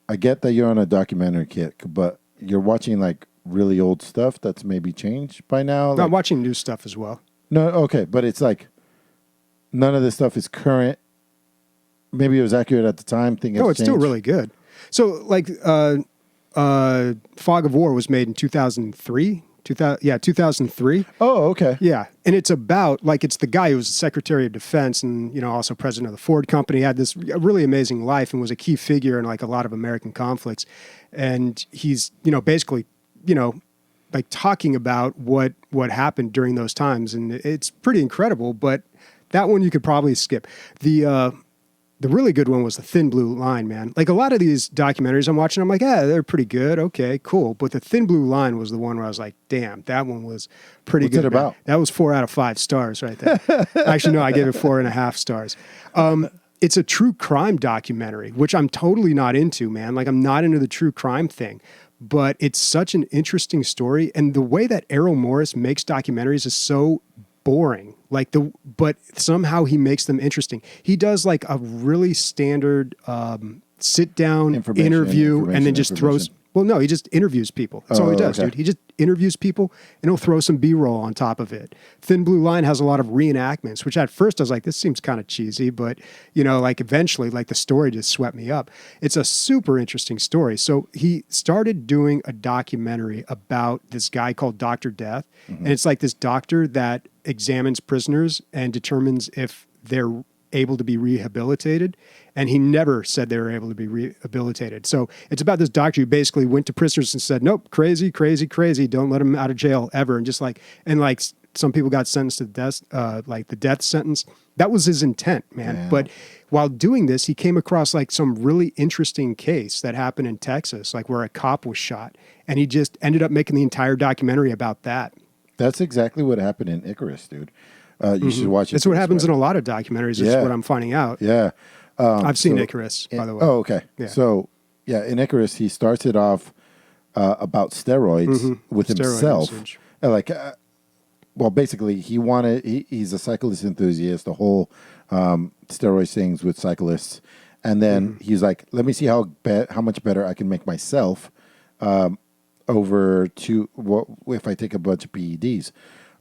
I get that you're on a documentary kick, but you're watching really old stuff that's maybe changed by now. I'm watching new stuff as well. No, okay, but it's none of this stuff is current. Maybe it was accurate at the time. No, it's still really good. So, Fog of War was made in 2003. 2003. Oh, okay. Yeah, and it's about it's the guy who was the Secretary of Defense and also president of the Ford Company, had this really amazing life and was a key figure in a lot of American conflicts, and he's basically talking about what happened during those times, and it's pretty incredible. But that one you could probably skip. The really good one was The Thin Blue Line, man. A lot of these documentaries I'm watching, I'm they're pretty good. Okay, cool. But The Thin Blue Line was the one where I was damn, that one was pretty good. What's it about? Man. That was 4 out of 5 stars right there. Actually, no, I gave it 4.5 stars. It's a true crime documentary, which I'm totally not into, man. I'm not into the true crime thing. But it's such an interesting story. And the way that Errol Morris makes documentaries is so boring. but somehow he makes them interesting. He does like a really standard sit down interview and then just throws. Well, no, he just interviews people. That's all he does, dude. He just interviews people and he'll throw some B-roll on top of it. Thin Blue Line has a lot of reenactments, which at first I was like, this seems kind of cheesy, but like eventually, like the story just swept me up. It's a super interesting story. So he started doing a documentary about this guy called Dr. Death. And it's like this doctor that examines prisoners and determines if they're able to be rehabilitated, and he never said they were able to be rehabilitated. So it's about this doctor who basically went to prisoners and said, nope, crazy, don't let him out of jail ever. And some people got sentenced to death, like the death sentence. That was his intent, man. Yeah. But while doing this, he came across like some really interesting case that happened in Texas, like where a cop was shot, and he just ended up making the entire documentary about that. That's exactly what happened in Icarus, dude. You should watch it. That's what happens in a lot of documentaries. Is what I'm finding out. Yeah. I've seen Icarus, by the way. Oh, okay. Yeah. So, in Icarus, he starts it off about steroids with himself. Basically, he's a cyclist enthusiast, the whole steroid things with cyclists. And then he's like, let me see how much better I can make myself over to if I take a bunch of PEDs.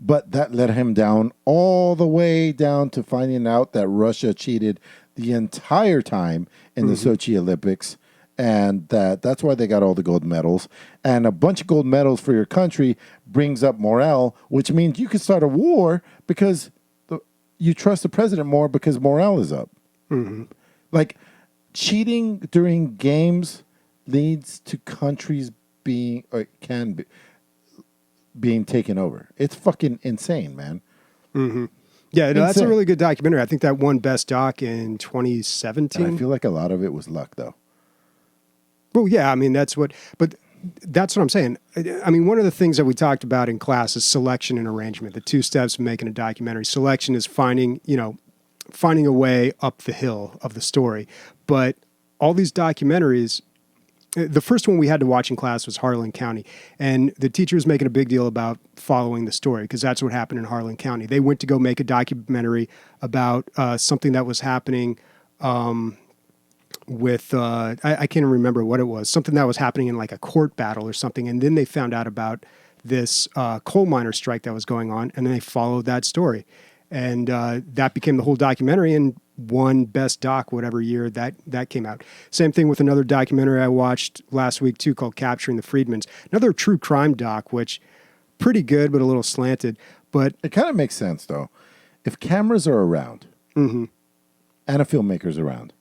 But that led him down all the way down to finding out that Russia cheated the entire time in the Sochi Olympics, and that's why they got all the gold medals. And a bunch of gold medals for your country brings up morale, which means you can start a war because you trust the president more because morale is up. Like, cheating during games leads to countries being taken over. It's fucking insane, man. Yeah, that's a really good documentary. I think that won Best Doc in 2017. And I feel like a lot of it was luck, though. Well, yeah, I mean, that's what I'm saying. I mean, one of the things that we talked about in class is selection and arrangement, the two steps of making a documentary. Selection is finding a way up the hill of the story. But all these documentaries, the first one we had to watch in class was Harlan County, and the teacher was making a big deal about following the story because that's what happened in Harlan County. They went to go make a documentary about something that was happening with, I can't remember what it was, something that was happening in like a court battle or something, and then they found out about this coal miner strike that was going on, and then they followed that story. And that became the whole documentary and won Best Doc whatever year that came out. Same thing with another documentary I watched last week too called Capturing the Friedmans. Another true crime doc, which pretty good but a little slanted. But it kind of makes sense though. If cameras are around and a filmmaker's around,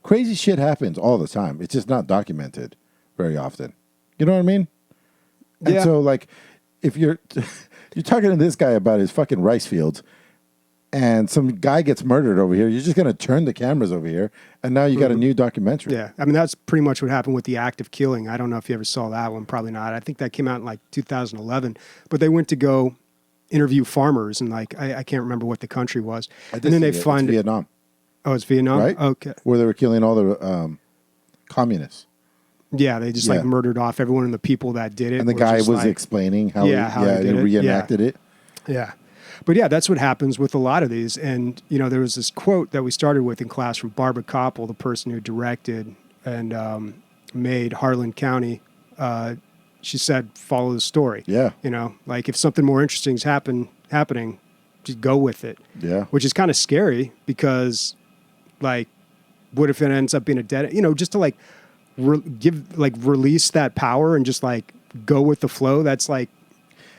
crazy shit happens all the time. It's just not documented very often. You know what I mean? And so like if you're talking to this guy about his fucking rice fields, and some guy gets murdered over here, you're just going to turn the cameras over here, and now you got a new documentary. Yeah, I mean, that's pretty much what happened with The Act of Killing. I don't know if you ever saw that one, probably not. I think that came out in like 2011, but they went to go interview farmers, and like, I can't remember what the country was. And then they find... It's Vietnam. Oh, it's Vietnam? Right? Okay. Where they were killing all the communists. Yeah, they just like murdered off everyone and the people that did it. And the guy was explaining how he reenacted it. Yeah. But yeah, that's what happens with a lot of these. And, there was this quote that we started with in class from Barbara Koppel, the person who directed and made Harlan County. She said, follow the story. Yeah. Like if something more interesting is happening, just go with it. Yeah. Which is kind of scary because, like, what if it ends up being a dead, just to like release that power and just like go with the flow. That's like,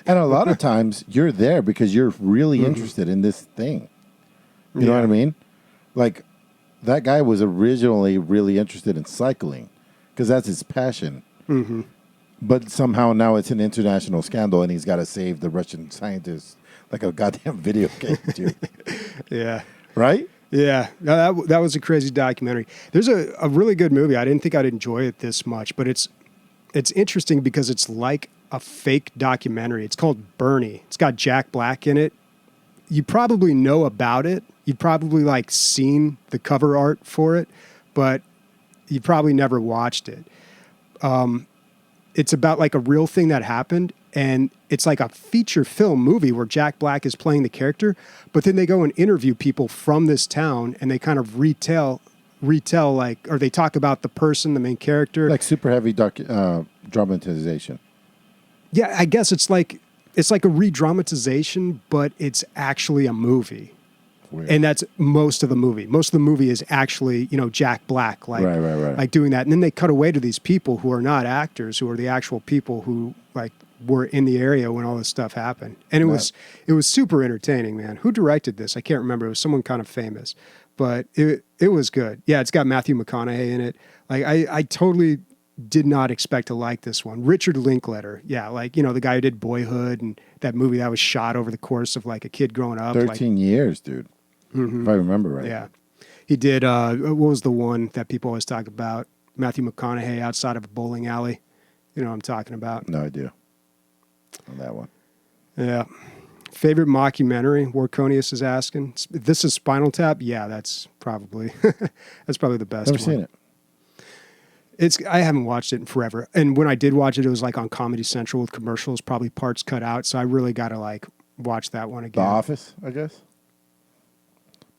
and a lot of times you're there because you're really interested in this thing. You know what I mean? Like that guy was originally really interested in cycling because that's his passion. But somehow now it's an international scandal and he's got to save the Russian scientists like a goddamn video game, dude. Yeah. Right? Yeah. No, that was a crazy documentary. There's a really good movie. I didn't think I'd enjoy it this much, but it's interesting because it's like a fake documentary. It's called Bernie. It's got Jack Black in it. You probably know about it. You'd probably like seen the cover art for it, but you probably never watched it. It's about like a real thing that happened, and it's like a feature film movie where Jack Black is playing the character, but then they go and interview people from this town, and they kind of retell like, or they talk about the person, the main character, like super heavy dramatization. Yeah, I guess it's like a re-dramatization, but it's actually a movie. Weird. And that's most of the movie. Most of the movie is actually, Jack Black, like, right. like doing that. And then they cut away to these people who are not actors, who are the actual people who like were in the area when all this stuff happened. And it was super entertaining, man. Who directed this? I can't remember. It was someone kind of famous, but it was good. Yeah, it's got Matthew McConaughey in it. Like I totally did not expect to like this one. Richard Linklater, yeah, like, the guy who did Boyhood and that movie that was shot over the course of like a kid growing up. 13 years, dude. Mm-hmm. If I remember right. Yeah. He did, what was the one that people always talk about? Matthew McConaughey outside of a bowling alley. You know what I'm talking about? No idea on that one. Yeah. Favorite mockumentary, Warconius is asking. This is Spinal Tap? Yeah, that's probably the best Never one. seen it. I haven't watched it in forever. And when I did watch it, it was like on Comedy Central with commercials, probably parts cut out. So I really got to like watch that one again. The Office, I guess.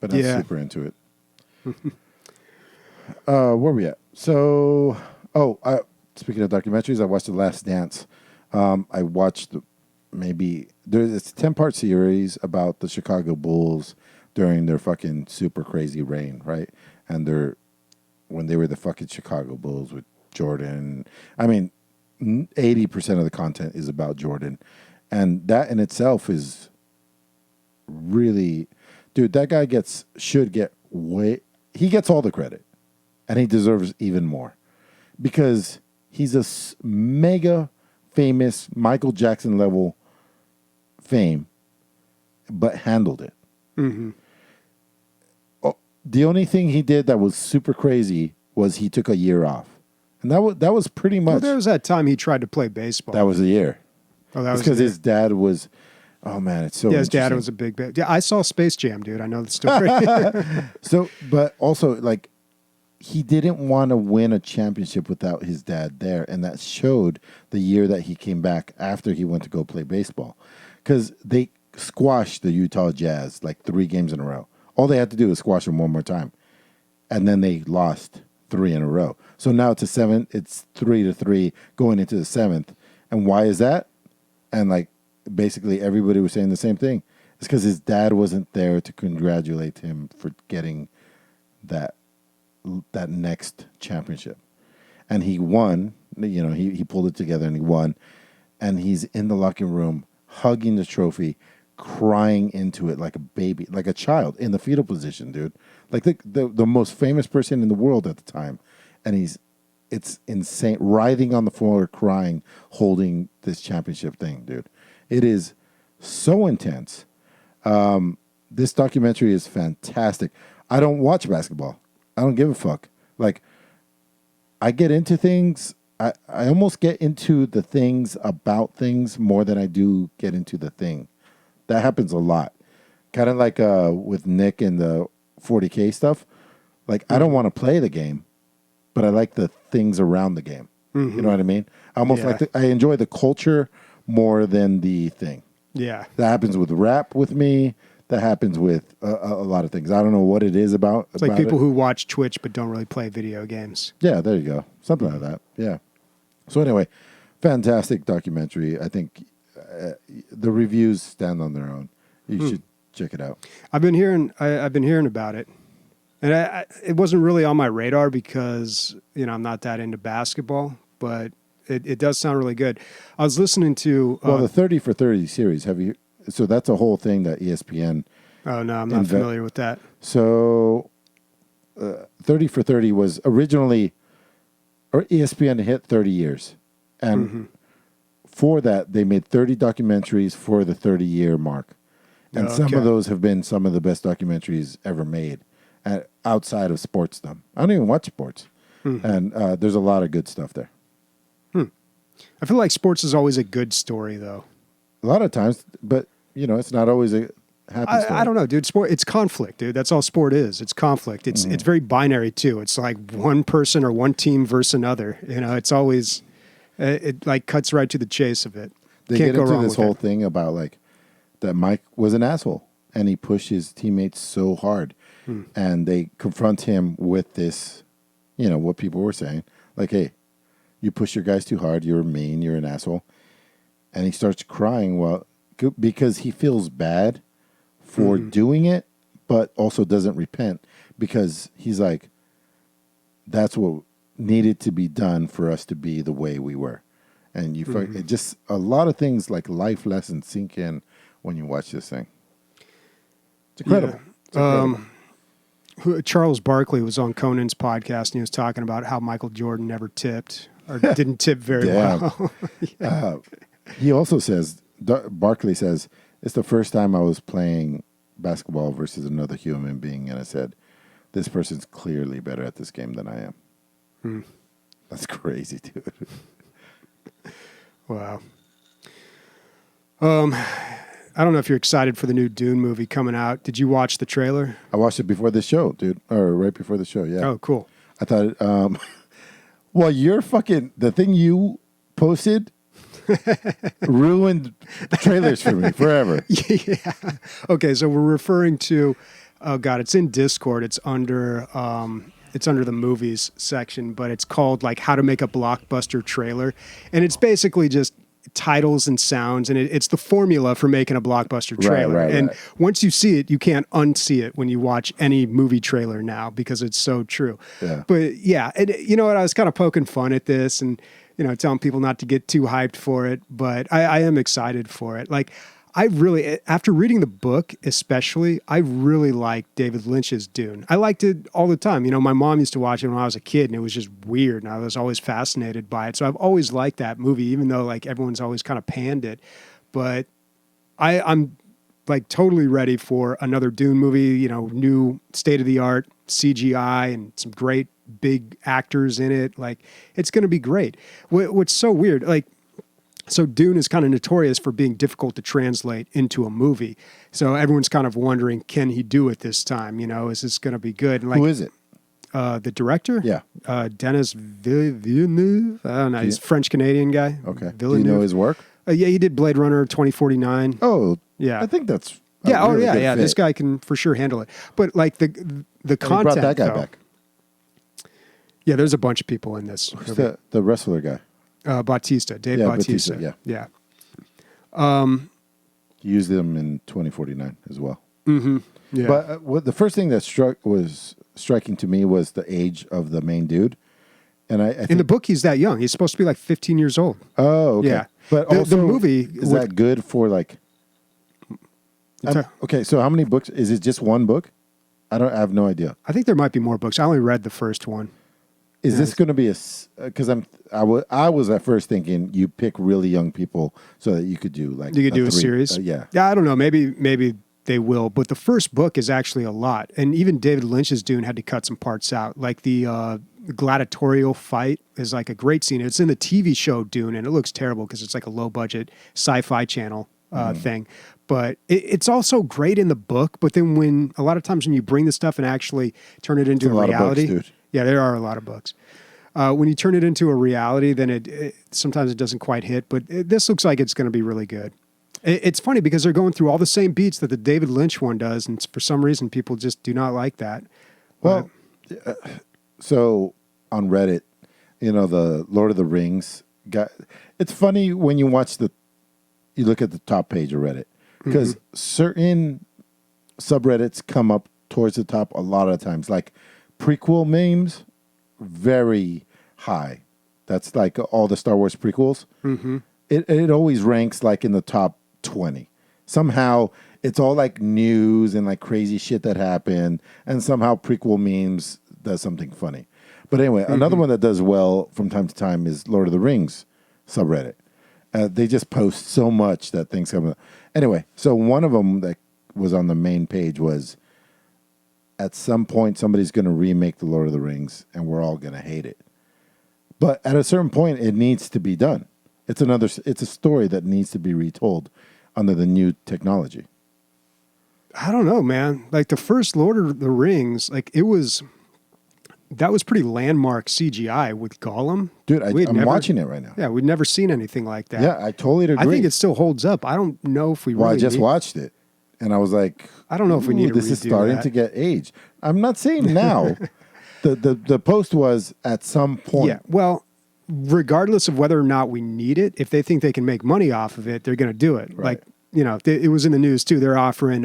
But not super into it. Where were we at? So, speaking of documentaries, I watched The Last Dance. I watched it's a 10-part series about the Chicago Bulls during their fucking super crazy reign, right? And when they were the fucking Chicago Bulls with Jordan. I mean, 80% of the content is about Jordan. And that in itself is really, dude, that guy should get he gets all the credit. And he deserves even more. Because he's a mega famous Michael Jackson level fame, but handled it. Mm-hmm. The only thing he did that was super crazy was he took a year off. And that was pretty much. Well, there was that time he tried to play baseball. That was a year. Oh, that was because his dad was. Oh man, it's so. Yeah, his dad was a big. Yeah, I saw Space Jam, dude. I know the story. So, but also like, he didn't want to win a championship without his dad there, and that showed the year that he came back after he went to go play baseball, because they squashed the Utah Jazz like 3 games in a row. All they had to do was squash them one more time, and then they lost 3 in a row. So now it's 3-3 going into the 7th. And why is that? And like basically everybody was saying the same thing. It's because his dad wasn't there to congratulate him for getting that next championship. And he won. He pulled it together and he won. And he's in the locker room hugging the trophy, crying into it like a baby, like a child in the fetal position, dude. Like the most famous person in the world at the time. And it's insane, writhing on the floor, crying, holding this championship thing, dude. It is so intense. This documentary is fantastic. I don't watch basketball. I don't give a fuck. Like, I get into things. I almost get into the things about things more than I do get into the thing. That happens a lot. Kind of like with Nick and the 40K stuff. Like, I don't want to play the game, but I like the things around the game. Mm-hmm. You know what I mean? I almost I enjoy the culture more than the thing. Yeah. That happens with rap with me. That happens with a lot of things. I don't know what it is about. It's like people who watch Twitch but don't really play video games. Yeah, there you go. Something like that. Yeah. So anyway, fantastic documentary. I think the reviews stand on their own. You should check it out. I've been hearing about it. And it wasn't really on my radar because, I'm not that into basketball, but it does sound really good. I was listening to... the 30 for 30 series, so that's a whole thing that ESPN... Oh, no, I'm not familiar with that. So 30 for 30 was originally... Or ESPN hit 30 years. And for that, they made 30 documentaries for the 30-year mark. And some of those have been some of the best documentaries ever made. Outside of sportsdom. I don't even watch sports. And there's a lot of good stuff there. I feel like sports is always a good story, though. A lot of times, but, it's not always a happy story. I don't know, dude. Sport, it's conflict, dude. That's all sport is. It's conflict. It's very binary, too. It's like one person or one team versus another. It's always, it like cuts right to the chase of it. they Can't get go into wrong this with whole it. thing about like that Mike was an asshole and he pushed his teammates so hard, and they confront him with this, what people were saying, like, hey, you push your guys too hard, you're mean, you're an asshole, and he starts crying. Well, because he feels bad for doing it, but also doesn't repent because he's like, that's what needed to be done for us to be the way we were. And it just a lot of things like life lessons sink in when you watch this thing. It's incredible. Yeah. It's incredible. Charles Barkley was on Conan's podcast and he was talking about how Michael Jordan never tipped or didn't tip very well. He also says, Barkley says, it's the first time I was playing basketball versus another human being, and I said, this person's clearly better at this game than I am. That's crazy, dude. Wow. I don't know if you're excited for the new Dune movie coming out. Did you watch the trailer? I watched it before the show, dude, or right before the show, yeah. Oh, cool. I thought, well, you're fucking, the thing you posted ruined trailers for me forever. Yeah. Okay, so we're referring to, oh God, it's in Discord. It's under the movies section, but it's called like how to make a blockbuster trailer. And it's basically just titles and sounds, and it's the formula for making a blockbuster trailer. Right. Once you see it, you can't unsee it when you watch any movie trailer now because it's so true. Yeah. But yeah, and you know what? I was kind of poking fun at this and, telling people not to get too hyped for it, but I am excited for it. Like, I really, after reading the book especially, I really liked David Lynch's Dune. I liked it all the time. My mom used to watch it when I was a kid, and it was just weird, and I was always fascinated by it. So I've always liked that movie, even though like everyone's always kind of panned it. But I'm like totally ready for another Dune movie, new state-of-the-art CGI and some great big actors in it. Like, it's going to be great. What's so weird, like, so Dune is kind of notorious for being difficult to translate into a movie. So everyone's kind of wondering, can he do it this time? Is this going to be good? And like, Who is it? The director? Yeah. Denis Villeneuve. I don't know. He's a French-Canadian guy. Okay. Villeneuve. Do you know his work? Yeah, he did Blade Runner 2049. Oh, yeah. I think that's yeah. really good Yeah. fit. This guy can for sure handle it. But like the And content, he brought that guy though, back. Yeah, there's a bunch of people in this. Who's the wrestler guy? Bautista, Dave Bautista. Yeah. Yeah. You used them in 2049 as well. Yeah. But what the first thing that was striking to me was the age of the main dude. And I think, in the book, he's that young. He's supposed to be like 15 years old. oh, okay. Yeah. But The also, movie is that good for like? Okay, so how many books? Is it just one book? I have no idea. I think there might be more books. I only read the first one. Is this going to be because I was at first thinking you pick really young people so that you could do like You could do a series. Yeah. Yeah, I don't know. Maybe they will. But the first book is actually a lot. And even David Lynch's Dune had to cut some parts out. Like the gladiatorial fight is like a great scene. It's in the TV show Dune, and it looks terrible because it's like a low-budget sci-fi channel thing. But it's also great in the book. But then a lot of times when you bring the stuff and actually turn it into a lot reality. of books, dude. Yeah, there are a lot of books. When you turn it into a reality, then it sometimes it doesn't quite hit. But this looks like it's going to be really good. It's funny because they're going through all the same beats that the David Lynch one does, and for some reason people just do not like that. Well, so on Reddit, the Lord of the Rings guy. It's funny when you look at the top page of Reddit because certain subreddits come up towards the top a lot of times, like prequel memes, very high. That's like all the Star Wars prequels. Mm-hmm. It always ranks like in the top 20. Somehow it's all like news and like crazy shit that happened, and somehow prequel memes does something funny. But anyway, another one that does well from time to time is Lord of the Rings subreddit. They just post so much that things come up. Anyway, so one of them that was on the main page was, at some point somebody's going to remake the Lord of the Rings and we're all going to hate it. But at a certain point it needs to be done. It's a story that needs to be retold under the new technology. I don't know, man. Like the first Lord of the Rings, like it was that was pretty landmark CGI with Gollum. Dude, We had I'm never- watching it right now. Yeah, we'd never seen anything like that. Yeah, I totally agree. I think it still holds up. I don't know if we Well, really I just need- watched it, and I was like, I don't know if we need to this is redo starting that. to get aged. I'm not saying now. the post was at some point. Yeah, well, regardless of whether or not we need it, if they think they can make money off of it, they're going to do it. Right. Like, it was in the news too. They're offering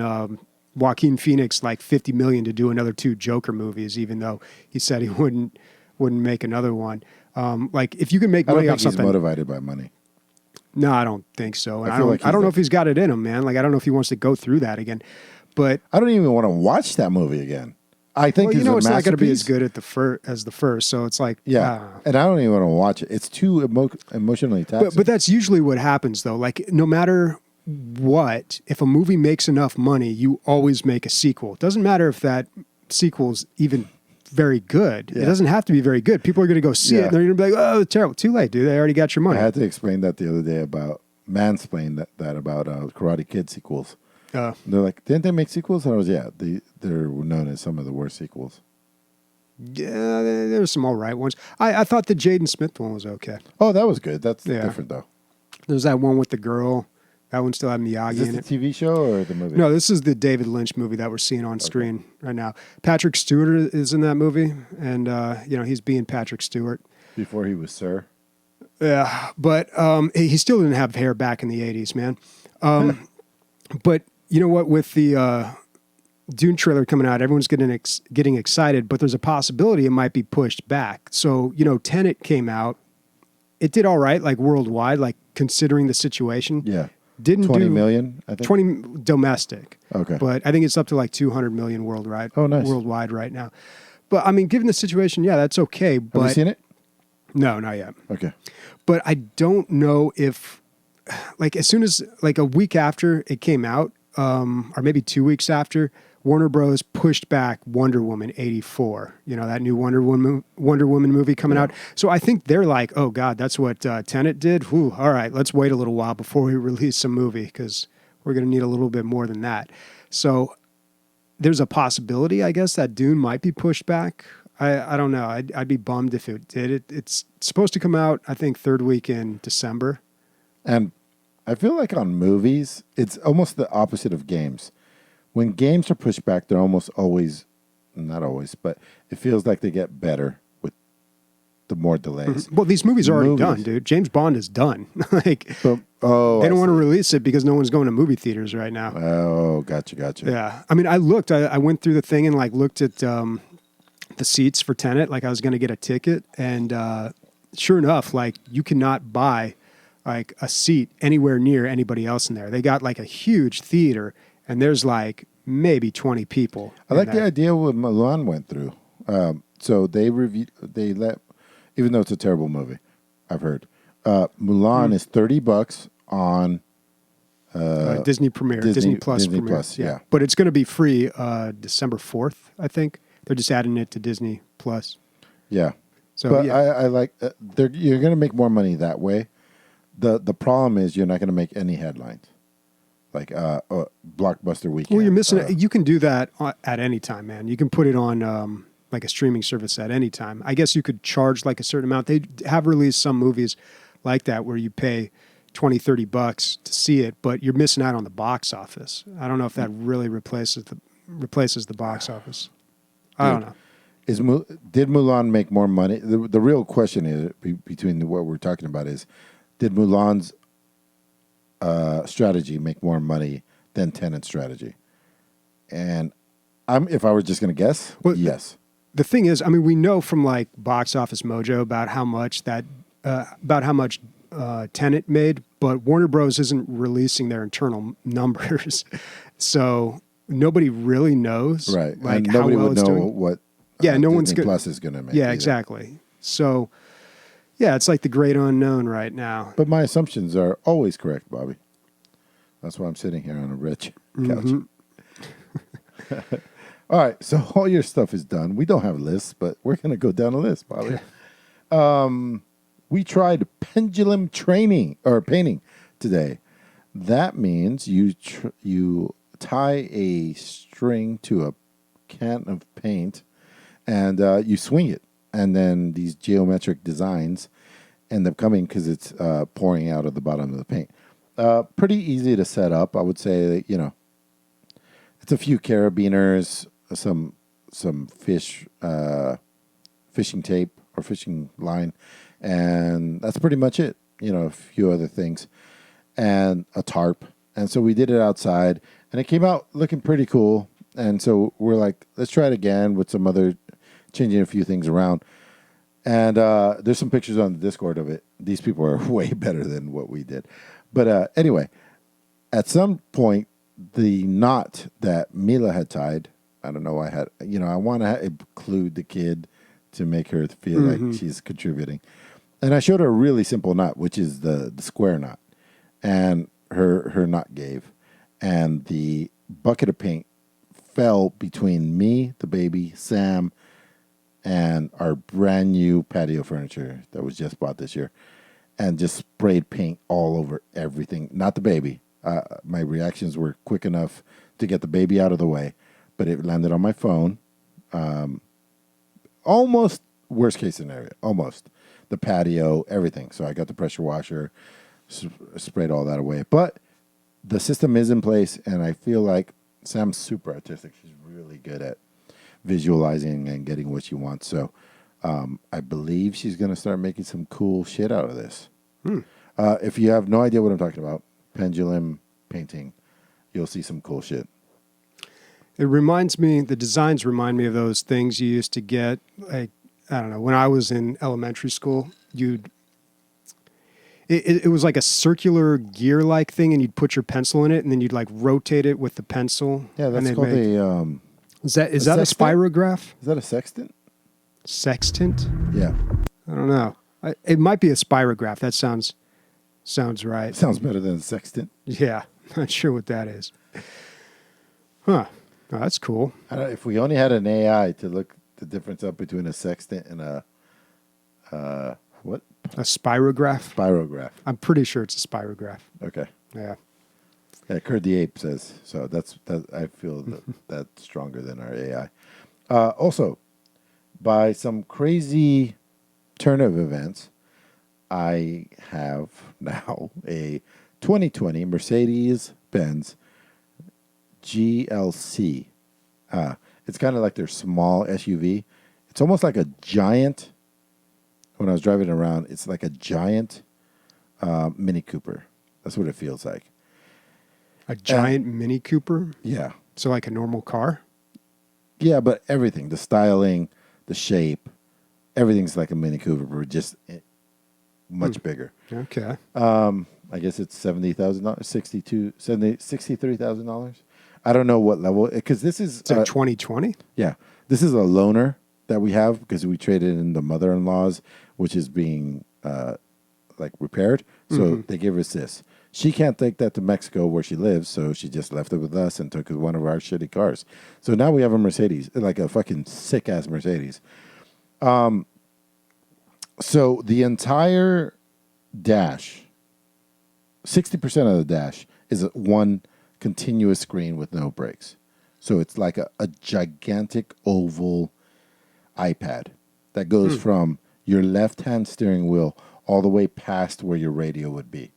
Joaquin Phoenix like $50 million to do another 2 Joker movies, even though he said he wouldn't make another one. Like, if you can make I don't money think off he's something, motivated by money. no, I don't think so. And I I feel don't. like he's I don't know like- if he's got it in him, man. Like, I don't know if he wants to go through that again. But I don't even want to watch that movie again. I think well, it's a it's not going to be as masterpiece. good as the first. So it's like, Yeah, and I don't even want to watch it. It's too emotionally taxing. But that's usually what happens, though. Like, no matter what, if a movie makes enough money, you always make a sequel. It doesn't matter if that sequel's even very good. Yeah. It doesn't have to be very good. People are going to go see it, Yeah. and they're going to be like, "Oh, it's terrible." Too late, dude. They already got your money. I had to explain that the other day about mansplain that about Karate Kid sequels. They're like, didn't they make sequels? And I was, yeah, they're known as some of the worst sequels. Yeah, there's some all right ones. I thought the Jaden Smith one was okay. Oh, that was good. That's Yeah. different though. There's that one with the girl. That one still had Miyagi Is this in the it. TV show or the movie? No, this is the David Lynch movie that we're seeing on screen right now. Patrick Stewart is in that movie, and he's being Patrick Stewart. Before he was Sir. Yeah, but he still didn't have hair back in the 80s, man. But you know what? With the Dune trailer coming out, everyone's getting excited, but there's a possibility it might be pushed back. So, Tenet came out. It did all right, like worldwide, like considering the situation. Yeah. Didn't 20 do million, I think. 20 domestic. Okay. But I think it's up to like 200 million worldwide. Oh, nice. Worldwide right now. But I mean, given the situation, yeah, that's okay. But Have you seen it? No, not yet. Okay. But I don't know if, like, as soon as, like, a week after it came out, or maybe 2 weeks after, Warner Bros. Pushed back Wonder Woman 84, that new Wonder Woman movie coming out. So I think they're like, oh, God, that's what Tenet did? Whew, all right, let's wait a little while before we release some movie because we're going to need a little bit more than that. So there's a possibility, I guess, that Dune might be pushed back. I don't know. I'd be bummed if it did. It's supposed to come out, I think, 3rd week in December. And I feel like on movies, it's almost the opposite of games. When games are pushed back, they're almost always, not always, but it feels like they get better with the more delays. Well, these movies are already Movies. done, dude. James Bond is done. Like, But, they don't I want to see. release it because no one's going to movie theaters right now. Oh, gotcha. Yeah. I mean, I looked. I went through the thing and, like, looked at the seats for Tenet. Like, I was going to get a ticket. And sure enough, like, you cannot buy, like, a seat anywhere near anybody else in there. They got, like, a huge theater, and there's, like, maybe 20 people. I like the idea what Milan went through. So they let, even though it's a terrible movie, I've heard, Mulan is $30 on Disney Premiere, Disney Plus Disney Premiere. Plus, yeah. But it's going to be free December 4th, I think. They're just adding it to Disney Plus. Yeah. So, but yeah. I like you're going to make more money that way. The problem is you're not going to make any headlines, like blockbuster weekend. Well, you're missing it. You can do that at any time, man. You can put it on like a streaming service at any time. I guess you could charge like a certain amount. They have released some movies like that where you pay $20-$30 to see it, but you're missing out on the box office. I don't know if that really replaces the box office. I don't know. Did Mulan make more money? The real question is between what we're talking about is, did Mulan's strategy make more money than Tenet's strategy? And if I were just going to guess, Well, yes. The thing is, I mean, we know from like Box Office Mojo about how much Tenet made, but Warner Bros. Isn't releasing their internal numbers, so nobody really knows, Right. Like and how nobody well would it's know doing. what Yeah, no one's Disney gonna- Plus is going to make. Yeah, either. exactly. So, yeah, it's like the great unknown right now. But my assumptions are always correct, Bobby. That's why I'm sitting here on a rich couch. All right, so all your stuff is done. We don't have lists, but we're going to go down a list, Bobby. We tried pendulum painting today. That means you tie a string to a can of paint and you swing it, and then these geometric designs end up coming because it's pouring out of the bottom of the paint. Pretty easy to set up. I would say, it's a few carabiners, some fish fishing tape or fishing line, and that's pretty much it. A few other things, and a tarp. And so we did it outside, and it came out looking pretty cool. And so we're like, let's try it again with some other, changing a few things around. And there's some pictures on the Discord of it. These people are way better than what we did. But anyway, at some point, the knot that Mila had tied, I don't know, I want to include the kid to make her feel like she's contributing. And I showed her a really simple knot, which is the square knot. And her knot gave. And the bucket of paint fell between me, the baby, Sam, and our brand new patio furniture that was just bought this year. And just sprayed paint all over everything. Not the baby. My reactions were quick enough to get the baby out of the way. But it landed on my phone. Almost worst case scenario. Almost. The patio, everything. So I got the pressure washer, sprayed all that away. But the system is in place, and I feel like Sam's super artistic. She's really good at visualizing and getting what she wants. So I believe she's going to start making some cool shit out of this. If you have no idea what I'm talking about, Pendulum painting, you'll see some cool shit. The designs remind me of those things you used to get, like, I don't know, when I was in elementary school, it was like a circular gear-like thing, and you'd put your pencil in it, and then you'd like rotate it with the pencil. Yeah, that's called Is that a spirograph? Is that a sextant? Sextant? Yeah. I don't know. It might be a spirograph. That sounds right. Sounds better than a sextant. Yeah, not sure what that is. Huh. Oh, that's cool. If we only had an AI to look the difference up between a sextant and a what? A spirograph? Spirograph. I'm pretty sure it's a spirograph. Okay. Yeah. Yeah, Kurt the Ape says so. That I feel that's stronger than our AI. Also, by some crazy turn of events, I have now a 2020 Mercedes-Benz GLC. It's kind of like their small SUV. It's almost like a giant. When I was driving around, it's like a giant Mini Cooper. That's what it feels like. A giant Mini Cooper? Yeah. So like a normal car? Yeah, but everything, the styling, the shape, everything's like a Mini Cooper, just much bigger. Okay. I guess it's $70,000, $63,000. I don't know what level, because this is... It's a 2020? Yeah. This is a loaner that we have because we traded in the mother-in-law's, which is being repaired. So they give us this. She can't take that to Mexico where she lives, so she just left it with us and took one of our shitty cars. So now we have a Mercedes, like a fucking sick-ass Mercedes. So the entire dash, 60% of the dash is one continuous screen with no brakes. So it's like a gigantic oval iPad that goes from your left-hand steering wheel all the way past where your radio would be.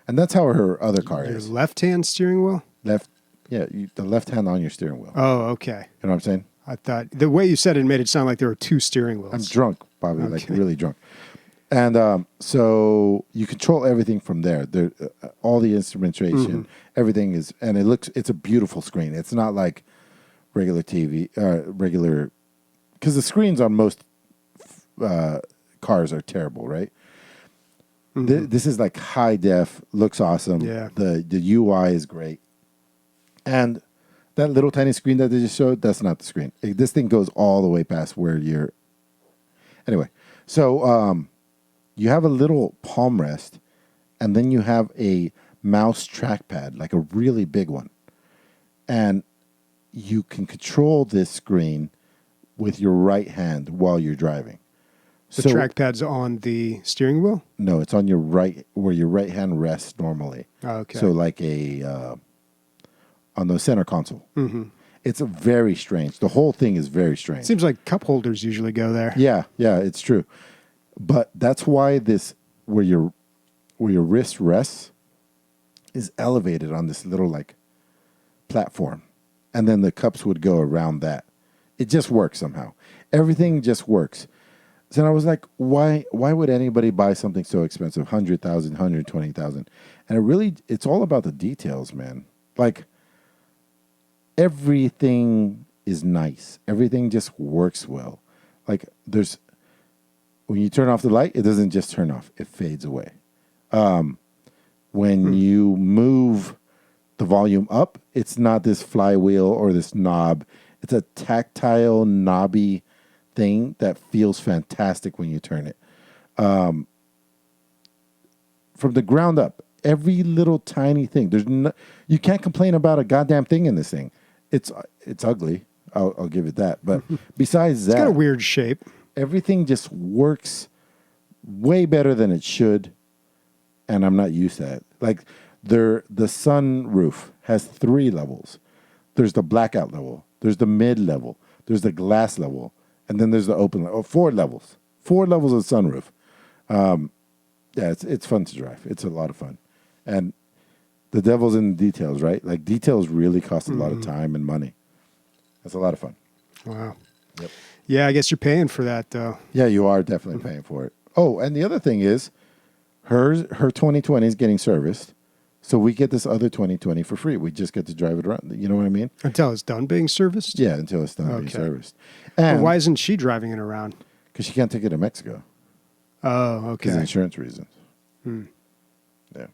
And that's how her other car is. Your left-hand steering wheel? The left hand on your steering wheel. Oh, okay. You know what I'm saying? I thought the way you said it made it sound like there were two steering wheels. I'm drunk, Bobby, like really drunk. And so you control everything from there. All the instrumentation, everything is, and it's a beautiful screen. It's not like regular TV, because the screens on most cars are terrible, right? This is like high def, looks awesome. Yeah. The UI is great. And that little tiny screen that they just showed, that's not the screen. This thing goes all the way past where you're... Anyway, so you have a little palm rest, and then you have a mouse trackpad, like a really big one. And you can control this screen with your right hand while you're driving. The trackpad's on the steering wheel? No, it's on your right, where your right hand rests normally. Oh, okay. So like on the center console. It's a very strange. The whole thing is very strange. Seems like cup holders usually go there. Yeah, it's true. But that's why this where your wrist rests is elevated on this little like platform, and then the cups would go around that. It just works somehow. Everything just works. So I was like, why would anybody buy something so expensive, 100,000, 120,000? And it's all about the details, man. Like everything is nice. Everything just works well. Like when you turn off the light, it doesn't just turn off. It fades away. When you move the volume up, it's not this flywheel or this knob. It's a tactile, knobby thing that feels fantastic when you turn it. From the ground up, every little tiny thing. You can't complain about a goddamn thing in this thing. It's ugly. I'll give it that. But besides that, It's got a weird shape. everything just works way better than it should, and I'm not used to that. Like the sunroof has 3 levels. There's the blackout level. There's the mid level. There's the glass level, and then there's the open level. 4 levels. 4 levels of sunroof. Yeah, it's fun to drive. It's a lot of fun, and the devil's in the details, right? Like details really cost a lot of time and money. That's a lot of fun. Wow. Yep. Yeah, I guess you're paying for that though. Yeah, you are definitely paying for it. Oh, and the other thing is, her 2020 is getting serviced, so we get this other 2020 for free. We just get to drive it around. You know what I mean? Until it's done being serviced? Yeah, until it's done being Okay. serviced. But And why isn't she driving it around? because she can't take it to Mexico Oh, because of okay. insurance reasons. Yeah.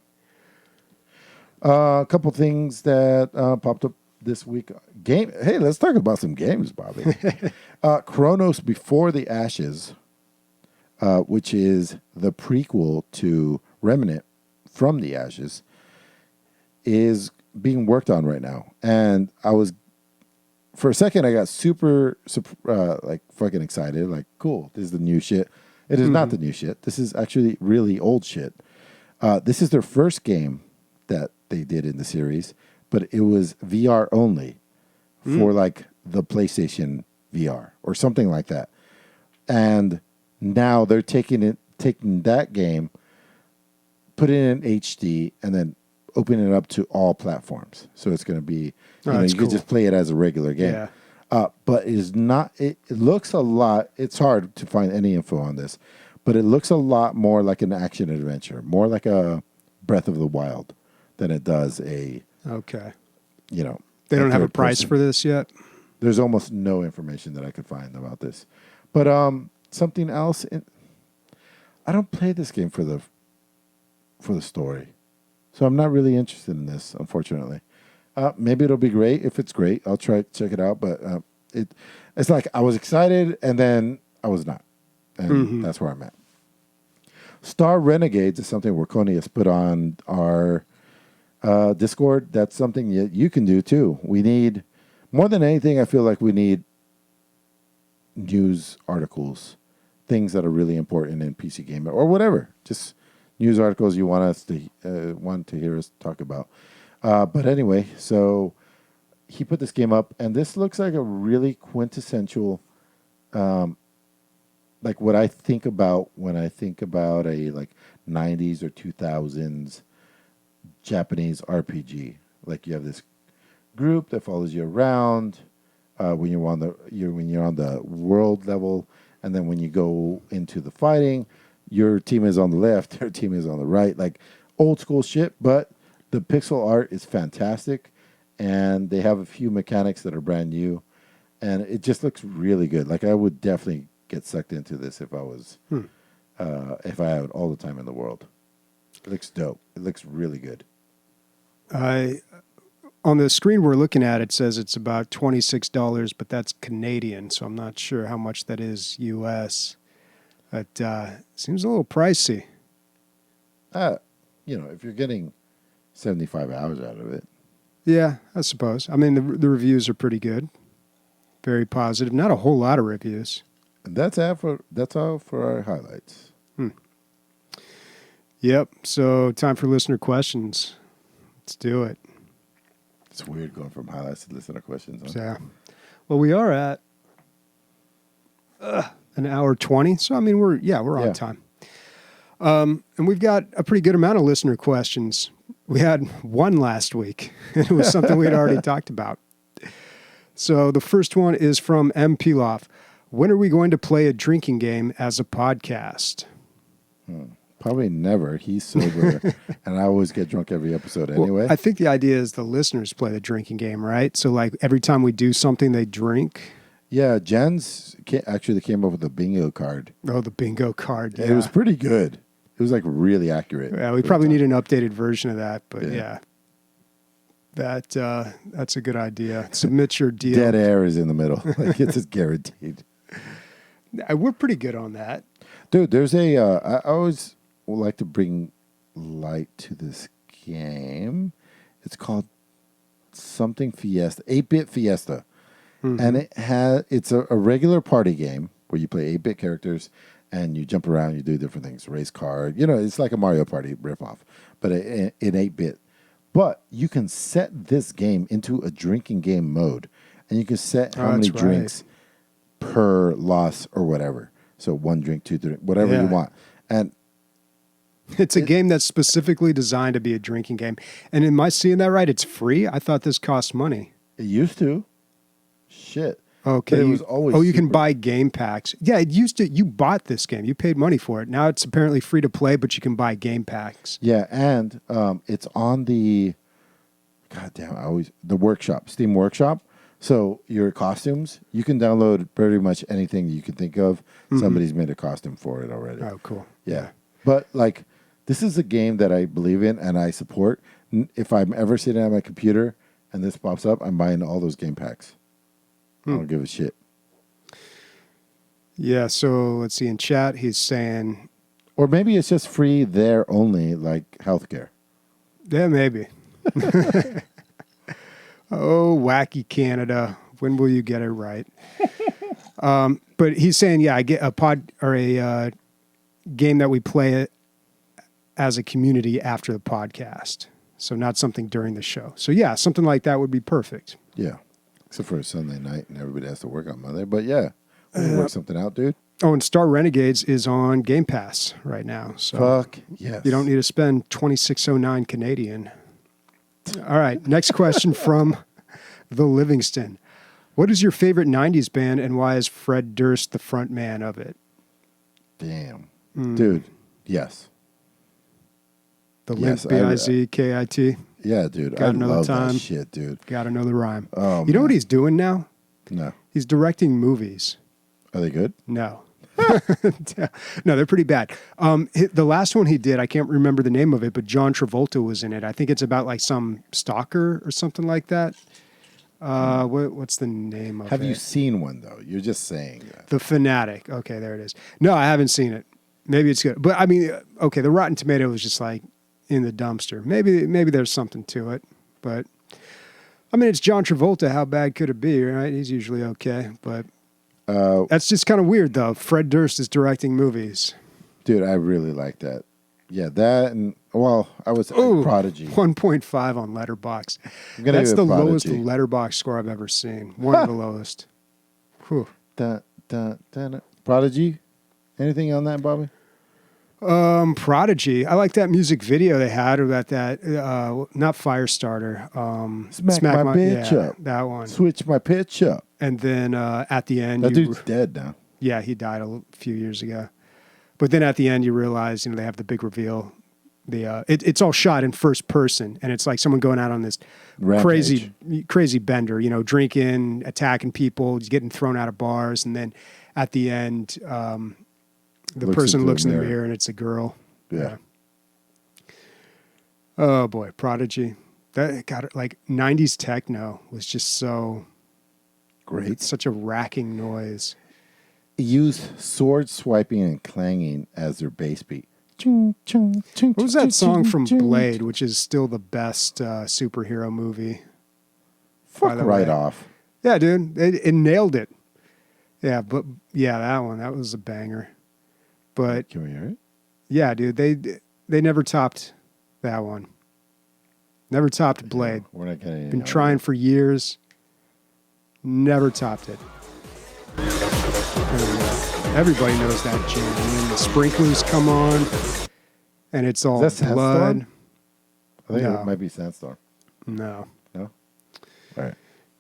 A couple things that popped up this week. Hey, let's talk about some games, Bobby. Chronos Before the Ashes, which is the prequel to Remnant from the Ashes, is being worked on right now. And for a second, I got super like fucking excited. Like, cool, this is the new shit. It is not the new shit. This is actually really old shit. This is their first game that they did in the series, but it was VR only for like the PlayStation VR or something like that. And now they're taking that game, putting it in HD, and then opening it up to all platforms. So it's going to be, you that's can cool. just play it as a regular game. Yeah. But it is not. It looks a lot. It's hard to find any info on this, but it looks a lot more like an action adventure, more like a Breath of the Wild than it does a. Okay. You know, They don't have a third price person. for this yet? There's almost no information that I could find about this, but something else. I don't play this game for the story, so I'm not really interested in this, unfortunately. Maybe it'll be great. If it's great, I'll try to check it out. But it's like I was excited and then I was not, and that's where I'm at. Star Renegades is something Workoni has put on our Discord. That's something you can do too. We need, more than anything, I feel like we need news articles, things that are really important in PC gaming or whatever. Just news articles you want to hear us talk about. But anyway, so he put this game up, and this looks like a really quintessential, like what I think about when I think about a like 90s or 2000s Japanese RPG. Like you have this group that follows you around when you're on the world level, and then when you go into the fighting, your team is on the left, their team is on the right, like old school shit, but the pixel art is fantastic, and they have a few mechanics that are brand new, and it just looks really good. Like I would definitely get sucked into this if I was, if I had all the time in the world. It looks dope. It looks really good. On the screen we're looking at, it says it's about $26, but that's Canadian, so I'm not sure how much that is US. It seems a little pricey. If you're getting 75 hours out of it. Yeah, I suppose. I mean, the reviews are pretty good. Very positive. Not a whole lot of reviews. And that's all for our highlights. Yep. So time for listener questions. Let's do it. It's weird going from highlights to listener questions. Huh? Yeah. Well, we are at an hour 20. So, I mean, we're on time. And we've got a pretty good amount of listener questions. We had one last week, and it was something we had already talked about. So the first one is from M. Piloff. When are we going to play a drinking game as a podcast? Probably never. He's sober, and I always get drunk every episode anyway. Well, I think the idea is the listeners play the drinking game, right? So, like, every time we do something, they drink. Yeah, Jen's actually came up with a bingo card. Oh, the bingo card. Yeah. It was pretty good. It was like really accurate. Yeah, we probably need an updated version of that, but yeah. That's a good idea. Submit your deal. Dead air is in the middle. Like it's just guaranteed. We're pretty good on that. Dude, there's I always would like to bring light to this game. It's called something Fiesta, 8-Bit Fiesta. Mm-hmm. And it's a regular party game where you play 8-bit characters and you jump around, you do different things, race car. You know, it's like a Mario Party ripoff, but in 8-bit. But you can set this game into a drinking game mode, and you can set how many drinks per loss or whatever. So 1 drink, 2 drink, whatever you want. And it's a game that's specifically designed to be a drinking game. And am I seeing that right? It's free? I thought this cost money. It used to. Shit. Okay. But it was always you can buy game packs. Yeah, it used to. You bought this game. You paid money for it. Now it's apparently free to play, but you can buy game packs. Yeah, and it's on the, the workshop, Steam Workshop. So your costumes, you can download pretty much anything you can think of. Mm-hmm. Somebody's made a costume for it already. Oh, cool. Yeah. But like, this is a game that I believe in and I support. If I'm ever sitting at my computer and this pops up, I'm buying all those game packs. I don't give a shit. Yeah, so let's see. In chat, he's saying... Or maybe it's just free there only, like healthcare. Yeah, maybe. Oh, wacky Canada. When will you get it right? But he's saying, I get a game that we play as a community after the podcast. So not something during the show. So yeah, something like that would be perfect. Yeah. Except for a Sunday night and everybody has to work on Monday. But yeah, we can work something out, dude. Oh, and Star Renegades is on Game Pass right now. So fuck yes. You don't need to spend $26.09 Canadian. All right, next question from the Livingston. What is your favorite 90s band and why is Fred Durst the front man of it? Damn. Dude, yes. The Limp B-I-Z-K-I-T. Yeah, dude. Got another love time. that shit, dude. Got to know the rhyme. Oh, you know what he's doing now? No. He's directing movies. Are they good? No. No, they're pretty bad. The last one he did, I can't remember the name of it, but John Travolta was in it. I think it's about like some stalker or something like that. What's the name of it? Have you seen one, though? You're just saying that. The Fanatic. Okay, there it is. No, I haven't seen it. Maybe it's good. But, I mean, okay, the Rotten Tomato was just like in the dumpster. Maybe there's something to it. But, I mean, it's John Travolta. How bad could it be, right? He's usually okay. But that's just kind of weird, though. Fred Durst is directing movies. Dude, I really like that. Yeah, that and, well, I was Prodigy. 1.5 on Letterboxd. That's the lowest Letterboxd score I've ever seen. One of the lowest. Whew. Prodigy? Anything on that, Bobby? Prodigy. I like that music video they had about that. Not Firestarter. Smack my bitch up. That one. Switch my pitch up. And then at the end, that dude's dead now. Yeah, he died a few years ago. But then at the end, you realize, they have the big reveal. It's all shot in first person, and it's like someone going out on this crazy bender. Drinking, attacking people, getting thrown out of bars, and then at the end, the person looks in the mirror and it's a girl. Yeah. Oh boy, Prodigy. That got it. Like 90s techno was just so great. It's such a racking noise. Used sword swiping and clanging as their bass beat. What was that song from Blade, which is still the best superhero movie? Fuck right off. Yeah, dude. It nailed it. Yeah, but yeah, that one. That was a banger. But can we hear it? Yeah, dude. They never topped that one. Never topped Blade. We're not getting any Been on trying that. for years. Never topped it. There we go. Everybody knows that jam. And then the sprinklers come on, and it's all Is that blood. Sandstorm? I think No. it might be Sandstorm. No. No? All right.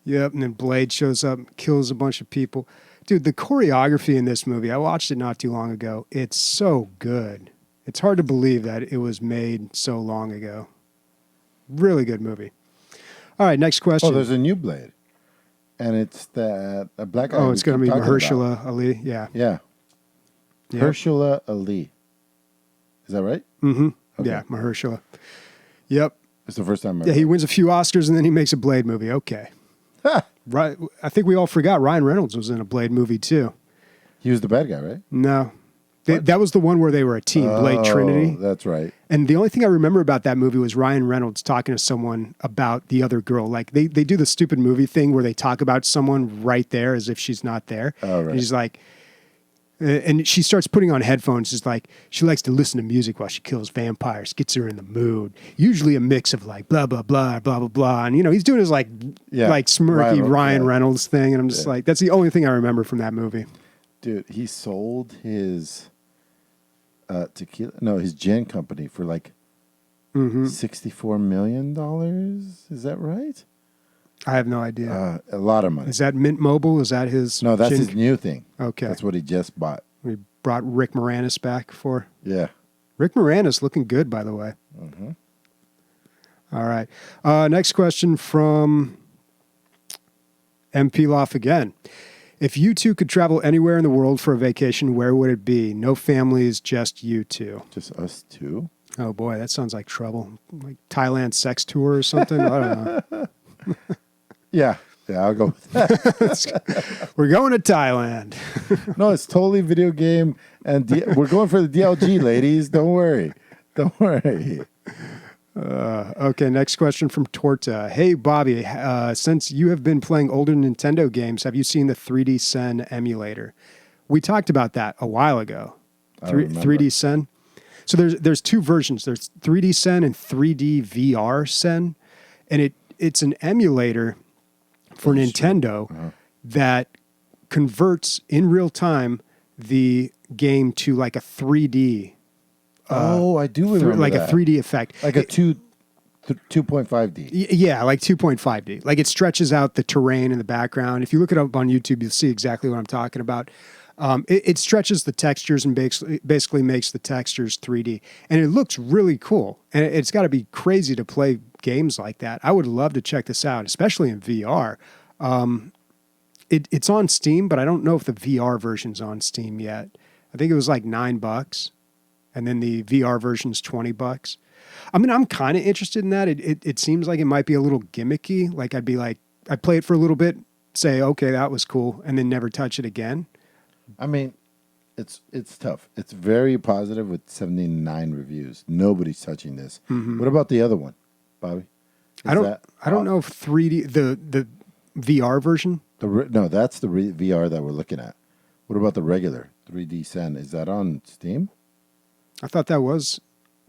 Yep, and then Blade shows up, kills a bunch of people. Dude, the choreography in this movie, I watched it not too long ago. It's so good. It's hard to believe that it was made so long ago. Really good movie. All right, next question. Oh, there's a new Blade. And it's that a black guy. Oh, we it's going to keep be talking about. Mahershala Ali. Yeah. Yeah. Yep. Mahershala Ali. Is that right? Mm-hmm. Okay. Yeah, Mahershala. Yep. It's the first time I Yeah, he wins a few Oscars and then he makes a Blade movie. Okay. Right. I think we all forgot Ryan Reynolds was in a Blade movie too. He was the bad guy, right? No. That was the one where they were a team, Blade Trinity. That's right. And the only thing I remember about that movie was Ryan Reynolds talking to someone about the other girl. Like they do the stupid movie thing where they talk about someone right there as if she's not there. Oh, right. And he's like, and she starts putting on headphones. She's like, she likes to listen to music while she kills vampires, gets her in the mood. Usually a mix of like blah, blah, blah, blah, blah, blah. And, he's doing his like smirky Ryan Reynolds thing. And I'm just like, that's the only thing I remember from that movie. Dude, he sold his his gin company for like $64 million. Is that right? I have no idea. A lot of money. Is that Mint Mobile? Is that his? No, that's gin- his new thing. Okay. That's what he just bought. We brought Rick Moranis back for. Yeah. Rick Moranis looking good, by the way. Mm-hmm. All right. Next question from MP Loff again. If you two could travel anywhere in the world for a vacation, where would it be? No families, just you two. Just us two? Oh, boy, that sounds like trouble. Like Thailand sex tour or something? I don't know. Yeah. Yeah, I'll go with that. We're going to Thailand. No, it's totally video game. And we're going for the DLG, ladies. Don't worry. Don't worry. Okay, next question from Torta. Hey, Bobby, since you have been playing older Nintendo games, have you seen the 3D Sen emulator? We talked about that a while ago. 3D Sen. So there's two versions. There's 3D Sen and 3D VR Sen. And it's an emulator for Nintendo that converts in real time the game to like a 3D. I do remember like that. a 3D effect. Like a 2.5D. Yeah, like 2.5D. Like it stretches out the terrain in the background. If you look it up on YouTube, you'll see exactly what I'm talking about. It stretches the textures and basically makes the textures 3D. And it looks really cool. And it's got to be crazy to play games like that. I would love to check this out, especially in VR. It's on Steam, but I don't know if the VR version's on Steam yet. I think it was like $9. And then the VR version's $20. I mean, I'm kind of interested in that. It seems like it might be a little gimmicky. Like I'd play it for a little bit, say, okay, that was cool, and then never touch it again. I mean, it's tough. It's very positive with 79 reviews. Nobody's touching this. Mm-hmm. What about the other one, Bobby? I don't know if 3D the VR version. No, that's the VR that we're looking at. What about the regular 3D Sen? Is that on Steam? I thought that was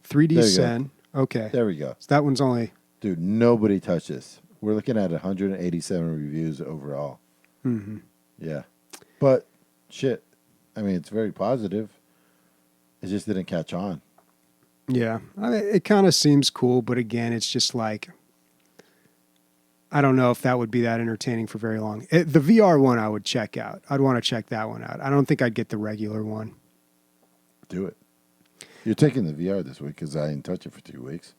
3D Sen. Okay. There we go. So that one's only... Dude, nobody touched this. We're looking at 187 reviews overall. Mm-hmm. Yeah. But, shit, I mean, it's very positive. It just didn't catch on. Yeah. I mean, it kind of seems cool, but again, it's just like... I don't know if that would be that entertaining for very long. The VR one I would check out. I'd want to check that one out. I don't think I'd get the regular one. Do it. You're taking the VR this week because I didn't touch it for 2 weeks.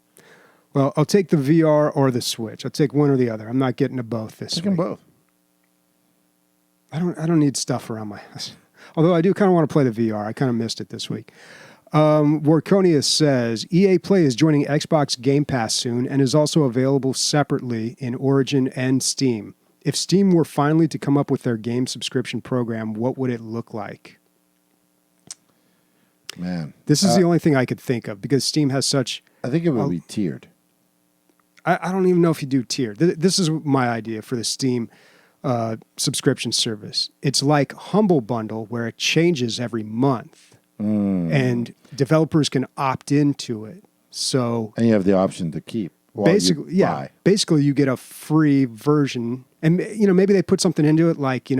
Well, I'll take the VR or the Switch. I'll take one or the other. I'm not getting to both this Taking week. both. I don't need stuff around my house. Although I do kind of want to play the VR. I kind of missed it this week. Warconia says, EA Play is joining Xbox Game Pass soon and is also available separately in Origin and Steam. If Steam were finally to come up with their game subscription program, what would it look like? Man. This is the only thing I could think of because Steam has such... I think it would be tiered. I don't even know if you do tiered. This is my idea for the Steam subscription service. It's like Humble Bundle where it changes every month and developers can opt into it. So... And you have the option to keep. Well, basically, basically you get a free version, and maybe they put something into it like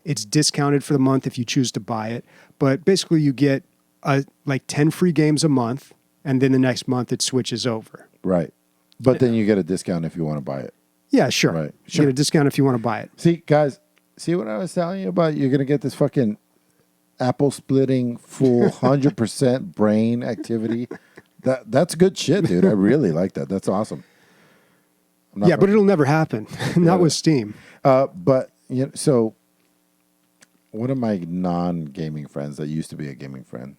it's discounted for the month if you choose to buy it, but basically you get like 10 free games a month, and then the next month it switches over. Right. But then you get a discount if you want to buy it. Yeah, sure. Right. You get a discount if you want to buy it. See, guys, see what I was telling you about? You're going to get this fucking apple splitting full 100% brain activity. That's good shit, dude. I really like that. That's awesome. Yeah, but it'll never happen. Not with Steam. But so one of my non-gaming friends that used to be a gaming friend,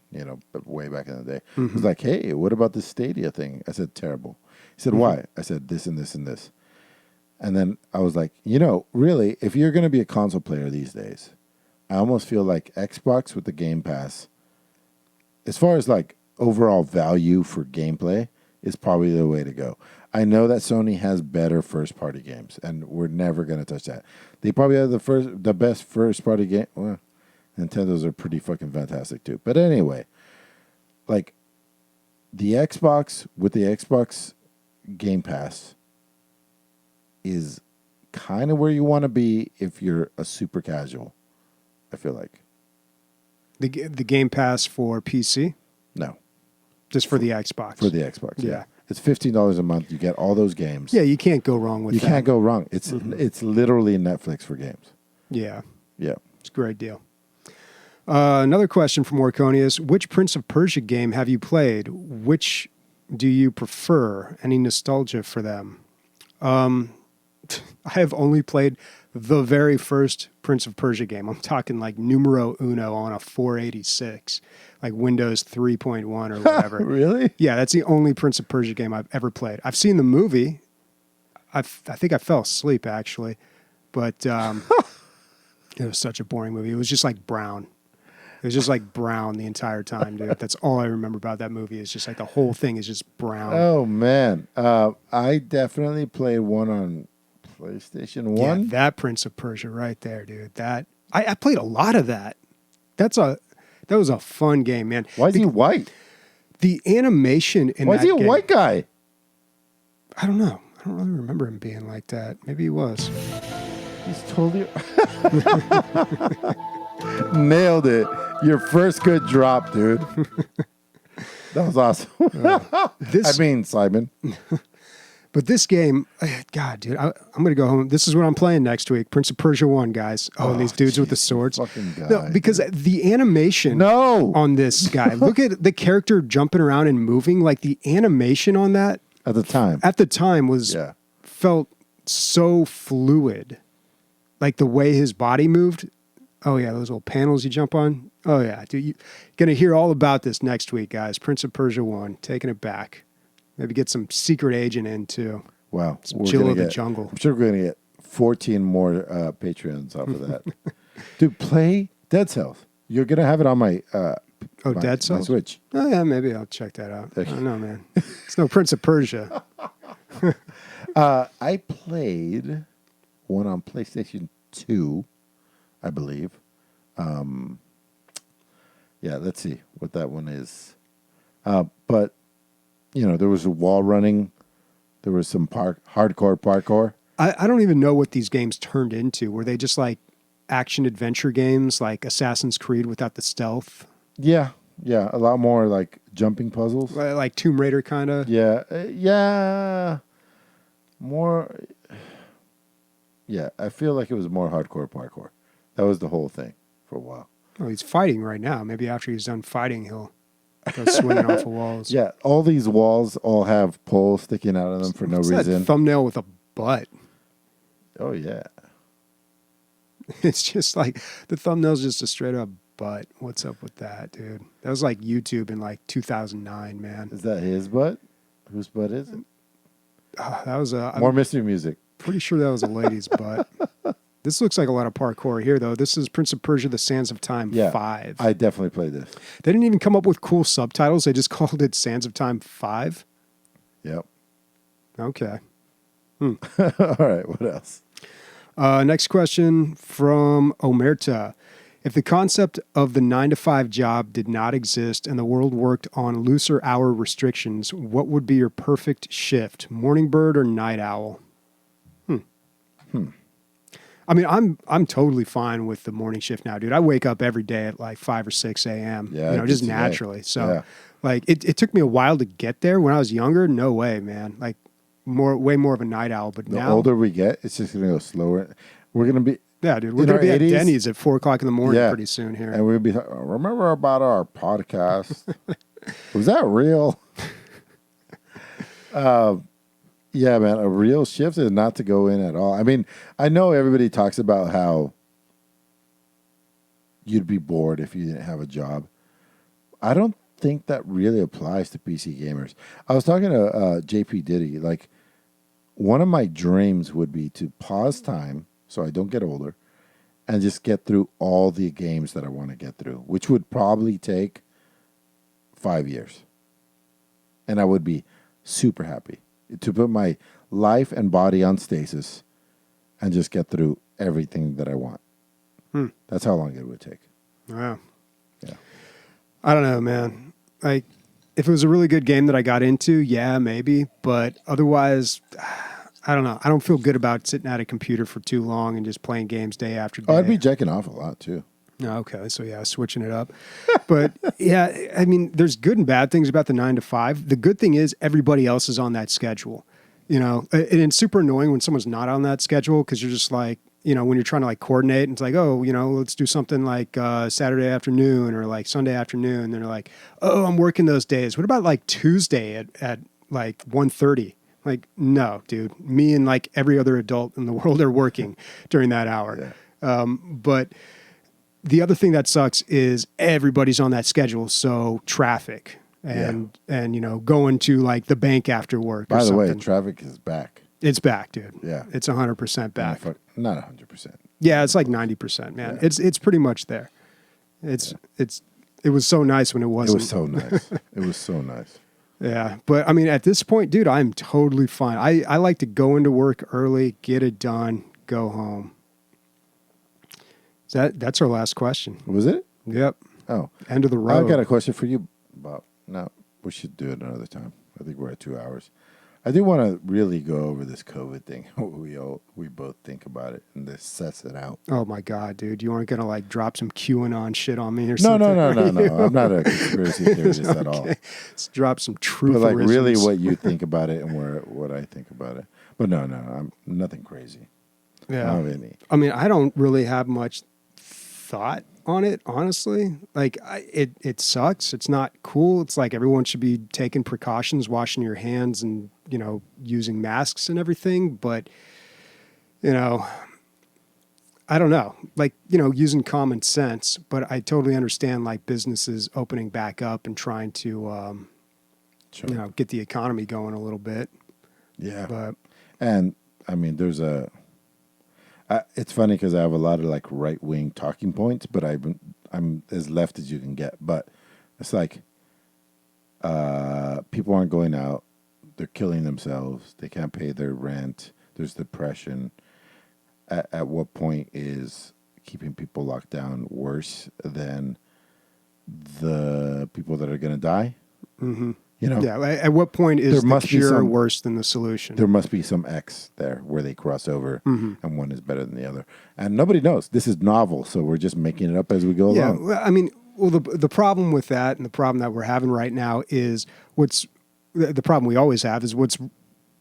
way back in the day, was like, "Hey, what about this Stadia thing?" I said, "Terrible." He said, "Why?" I said, "This and this and this." And then I was like, really, if you're going to be a console player these days, I almost feel like Xbox with the Game Pass, as far as like overall value for gameplay, is probably the way to go. I know that Sony has better first-party games, and we're never going to touch that. They probably have the best first-party game. Well, Nintendo's are pretty fucking fantastic too. But anyway, like the Xbox with the Xbox Game Pass is kind of where you want to be if you're a super casual, I feel like. The Game Pass for PC? No. Just for the Xbox? For the Xbox, yeah. It's $15 a month. You get all those games. Yeah, you can't go wrong with that. You can't go wrong. It's literally Netflix for games. Yeah. Yeah. It's a great deal. Another question from Orconius. Which Prince of Persia game have you played? Which do you prefer? Any nostalgia for them? I have only played the very first Prince of Persia game. I'm talking like numero uno on a 486, like Windows 3.1 or whatever. Really? Yeah, that's the only Prince of Persia game I've ever played. I've seen the movie. I think I fell asleep, actually. But it was such a boring movie. It was just like brown. It was just like brown the entire time, dude. That's all I remember about that movie. It's just like the whole thing is just brown. Oh, man. I definitely played one on PlayStation 1. Yeah, that Prince of Persia right there, dude. That I played a lot of that. That was a fun game, man. Why is he white? The animation in Why that is he a game, white guy? I don't know. I don't really remember him being like that. Maybe he was. He's totally... Nailed it. Your first good drop, dude. That was awesome. Simon. But this game, God, dude, I'm going to go home. This is what I'm playing next week. Prince of Persia 1, guys. Oh, and these dudes with the swords. Fucking guy. No, because the animation on this guy, look at the character jumping around and moving. Like the animation on that. At the time was felt so fluid. Like the way his body moved. Oh, yeah, those little panels you jump on. Oh, yeah, dude, you're going to hear all about this next week, guys. Prince of Persia 1, taking it back. Maybe get some secret agent in, too. Wow. Some Jill of the Jungle. I'm sure we're going to get 14 more Patreons off of that. Dude, play Dead Cells. You're going to have it on my Dead Cells? my Switch. Oh, yeah, maybe I'll check that out. I don't know, man. It's no Prince of Persia. I played one on PlayStation 2, I believe. Yeah, let's see what that one is. But, there was a wall running. There was some hardcore parkour. I don't even know what these games turned into. Were they just like action-adventure games like Assassin's Creed without the stealth? Yeah. A lot more like jumping puzzles. Like Tomb Raider kind of? Yeah. More... Yeah, I feel like it was more hardcore parkour. That was the whole thing for a while. Oh, he's fighting right now. Maybe after he's done fighting, he'll go swinging off of walls. Yeah, all these walls all have poles sticking out of them for no reason. That thumbnail with a butt. Oh, yeah. It's just like, the thumbnail's just a straight up butt. What's up with that, dude? That was like YouTube in like 2009, man. Is that his butt? Whose butt is it? That was more mystery music. Pretty sure that was a lady's butt. This looks like a lot of parkour here, though. This is Prince of Persia: The Sands of Time 5. I definitely played this. They didn't even come up with cool subtitles. They just called it Sands of Time 5. Yep. Okay. All right. What else? Next question from Omerta. If the concept of the 9 to 5 job did not exist and the world worked on looser hour restrictions, what would be your perfect shift? Morning bird or night owl? I mean, I'm totally fine with the morning shift now, dude. I wake up every day at like 5 or 6 a.m. Yeah, just today. naturally. So, Yeah. like, it took me a while to get there. When I was younger, no way, man. Like, way more of a night owl. But The now, older we get, it's just going to go slower. We're going to be, yeah, dude, we're in gonna our be at 80s, Denny's at 4 o'clock in the morning Yeah. pretty soon here. and we'll be, remember about our podcast? Was that real? Yeah, man, a real shift is not to go in at all. I mean, I know everybody talks about how you'd be bored if you didn't have a job. I don't think that really applies to PC gamers. I was talking to JP Diddy. Like, one of my dreams would be to pause time so I don't get older and just get through all the games that I want to get through, which would probably take 5 years. And I would be super happy to put my life and body on stasis and just get through everything that I want. That's how long it would take. Wow. Yeah. I don't know, man. Like, if it was a really good game that I got into, yeah, maybe. But otherwise, I don't know. I don't feel good about sitting at a computer for too long and just playing games day after day. Oh, I'd be jacking off a lot too. Oh, okay. So, yeah, switching it up. But, yeah, I mean, there's good and bad things about the 9 to 5. The good thing is everybody else is on that schedule, you know, and it's super annoying when someone's not on that schedule because you're just like, you know, when you're trying to like coordinate and it's like, oh, you know, let's do something like Saturday afternoon or like Sunday afternoon. And they're like, oh, I'm working those days. What about like Tuesday at like 1:30? Like, no, dude, me and like every other adult in the world are working during that hour. Yeah. But the other thing that sucks is everybody's on that schedule. So traffic and you know, going to like the bank after work. By or the way, something. traffic is back. It's back, dude. Yeah. It's 100% back. Not 100%. Yeah, it's like 90%, man. Yeah. It's pretty much there. It was so nice when it It wasn't. was so nice. It was so nice. Yeah, but I mean, at this point, dude, I'm totally fine. I like to go into work early, get it done, go home. That's our last question. Was it? Yep. Oh. End of the road. I've got a question for you, Bob. No, we should do it another time. I think we're at 2 hours. I do want to really go over this COVID thing. We both think about it and this sets it out. Oh my God, dude! You aren't gonna like drop some QAnon shit on me or No, something? no. are you? I'm not a conspiracy theorist at all. Let's drop some truth. But like really what you think about it and what I think about it. But no, I'm nothing crazy. Yeah. I don't have any. I mean, I don't really have much thought on it, honestly. Like, it sucks. It's not cool. It's like everyone should be taking precautions, washing your hands and, you know, using masks and everything. But, you know, I don't know. Like, you know, using common sense. But I totally understand, like, businesses opening back up and trying to, Sure. you know, get the economy going a little bit. Yeah. But, And I mean, there's it's funny because I have a lot of like right wing talking points, but I'm as left as you can get. But it's like people aren't going out; they're killing themselves. They can't pay their rent. There's depression. At what point is keeping people locked down worse than the people that are going to die? mm-hmm. You know, Yeah. At what point is There the must be cure some- worse than the solution? there must be some X there where they cross over Mm-hmm. and one is better than the other. And nobody knows. This is novel, so we're just making it up as we go Yeah, along. well, I mean, the problem with that and the problem that we're having right now is the problem we always have is what's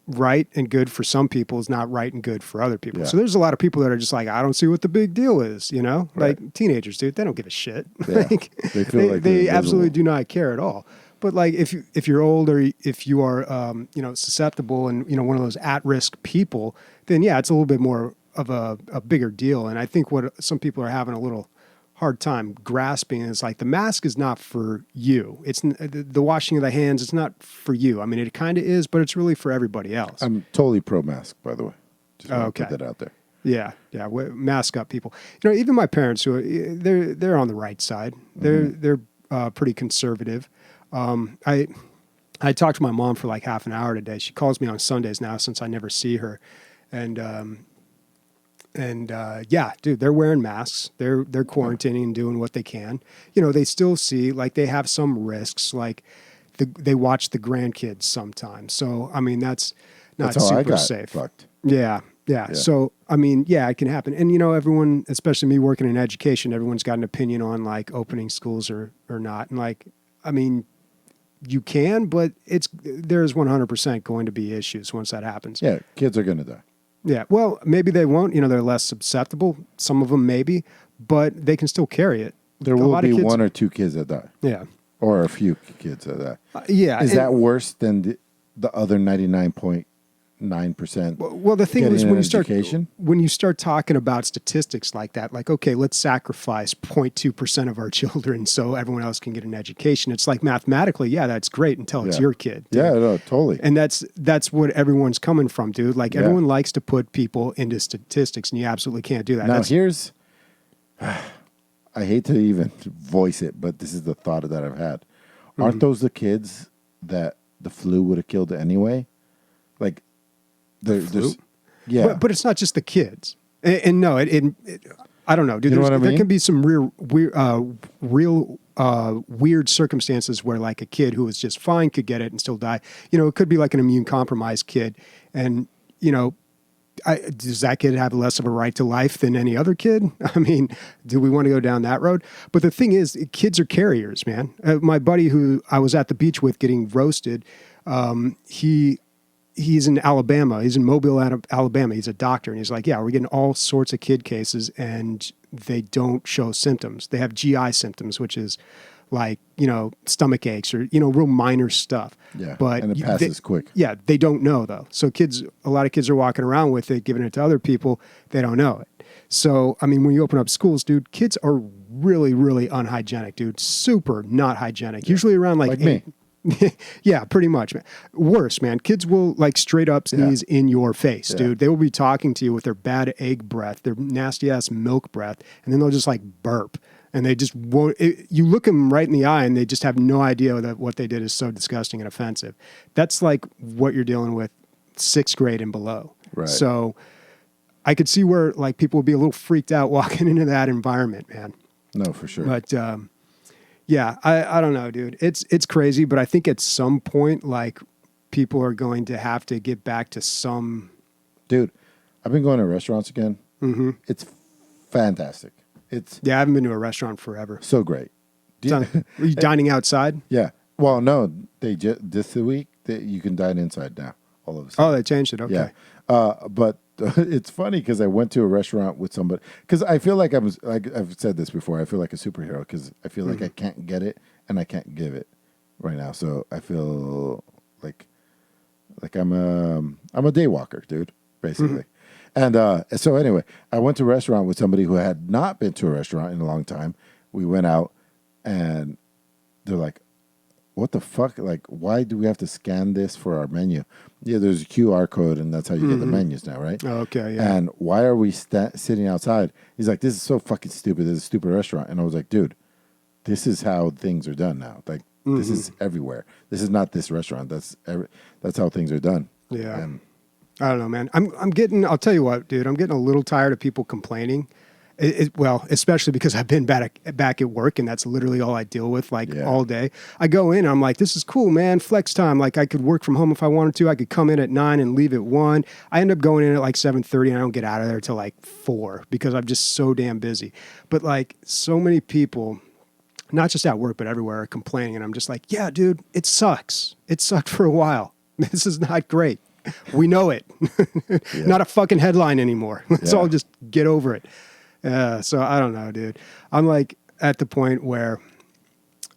right and good for some people is not right and good for other people. Yeah. So there's a lot of people that are just like, I don't see what the big deal is, you know? Right. Like teenagers, dude, they don't give a shit. Yeah. Like, They feel like they they're absolutely invisible. do not care at all. But like if you're old or if you are you know, susceptible and you know one of those at-risk people, then yeah, it's a little bit more of a bigger deal. And I think what some people are having a little hard time grasping is like the mask is not for you. It's the washing of the hands. It's not for you. I mean, it kind of is, but it's really for everybody else. I'm totally pro mask, by the way. Just want to Okay. put that out there. Yeah, mask up people. You know, even my parents, who they're on the right side. They're pretty conservative. I talked to my mom for like half an hour today. She calls me on Sundays now since I never see her, and And yeah, dude, they're wearing masks. They're quarantining and doing what they can. You know, they still see like they have some risks. Like they watch the grandkids sometimes. So I mean, that's not That's how I super got safe. fucked. Yeah. So I mean, yeah, it can happen. And you know, everyone, especially me working in education, everyone's got an opinion on like opening schools or not. And like, I mean, you can, but there's 100% going to be issues once that happens. Yeah, kids are gonna die. Yeah. Well, maybe they won't. You know, they're less susceptible. Some of them maybe, but they can still carry it. There A will lot of be kids- one or two kids that die, Yeah. or a few kids that die. Yeah. Is and- that worse than the other 99.9%? Well, the thing getting is, an when education? you start talking about statistics like that, like, okay, let's sacrifice 0.2% of our children so everyone else can get an education. It's like mathematically, yeah, that's great until it's Yeah. your kid. dude. Yeah, no, totally. And that's what everyone's coming from, dude. Like Yeah. everyone likes to put people into statistics, and you absolutely can't do that. Now That's- here's, I hate to even voice it, but this is the thought that I've had. Mm-hmm. Aren't those the kids that the flu would have killed anyway? Like, there's, yeah. but it's not just the kids. And no, I don't know, dude. You know what I There mean? can be some real weird circumstances where like a kid who was just fine could get it and still die. You know, it could be like an immune compromised kid, and you know, does that kid have less of a right to life than any other kid? I mean, do we want to go down that road? But the thing is, kids are carriers, man. My buddy who I was at the beach with getting roasted, he's in Alabama. He's in Mobile, Alabama. He's a doctor. And he's like, yeah, we're getting all sorts of kid cases and they don't show symptoms. They have GI symptoms, which is like, you know, stomach aches or, you know, real minor stuff. Yeah, But and it passes quick. Yeah, they don't know though. So a lot of kids are walking around with it, giving it to other people. They don't know it. So, I mean, when you open up schools, dude, kids are really, really unhygienic, dude. Super not hygienic. Usually around like me. yeah, pretty much, man. Worse, man. Kids will like straight up sneeze in your face, dude. They will be talking to you with their bad egg breath, their nasty ass milk breath, and then they'll just like burp. And they just won't. You look them right in the eye, and they just have no idea that what they did is so disgusting and offensive. That's like what you're dealing with, 6th grade and below. Right. So I could see where like people would be a little freaked out walking into that environment, man. No, for sure. But yeah, I don't know, dude. It's crazy, but I think at some point, like people are going to have to get back to some. Dude, I've been going to restaurants again. Mm-hmm. It's fantastic. It's Yeah, I haven't been to a restaurant forever. so great. Are you dining outside? Yeah. Well, no, they just this week you can dine inside now. All of a sudden. Oh, they changed it. Okay. Yeah. But it's funny because I went to a restaurant with somebody because I feel like I've said this before. I feel like a superhero because I feel like I can't get it and I can't give it right now. So I feel like I'm a day walker, dude, basically. And so anyway, I went to a restaurant with somebody who had not been to a restaurant in a long time. We went out and they're like, what the fuck? Like, why do we have to scan this for our menu? Yeah, there's a QR code, and that's how you get the menus now, right? Okay, yeah. And why are we sitting outside? He's like, this is so fucking stupid. This is a stupid restaurant. And I was like, dude, this is how things are done now. Like, this is everywhere. This is not this restaurant. That's how things are done. Yeah. And I don't know, man. I'll tell you what, dude, I'm getting a little tired of people complaining. Well, especially because I've been back at work and that's literally all I deal with all day. I go in and I'm like, this is cool, man. Flex time. Like I could work from home if I wanted to. I could come in at 9 and leave at 1. I end up going in at like 7:30 and I don't get out of there till like 4 because I'm just so damn busy. But like so many people, not just at work, but everywhere are complaining. And I'm just like, yeah, dude, it sucks. It sucked for a while. This is not great. We know it. Not a fucking headline anymore. Let's all just get over it. So I don't know, dude. I'm like at the point where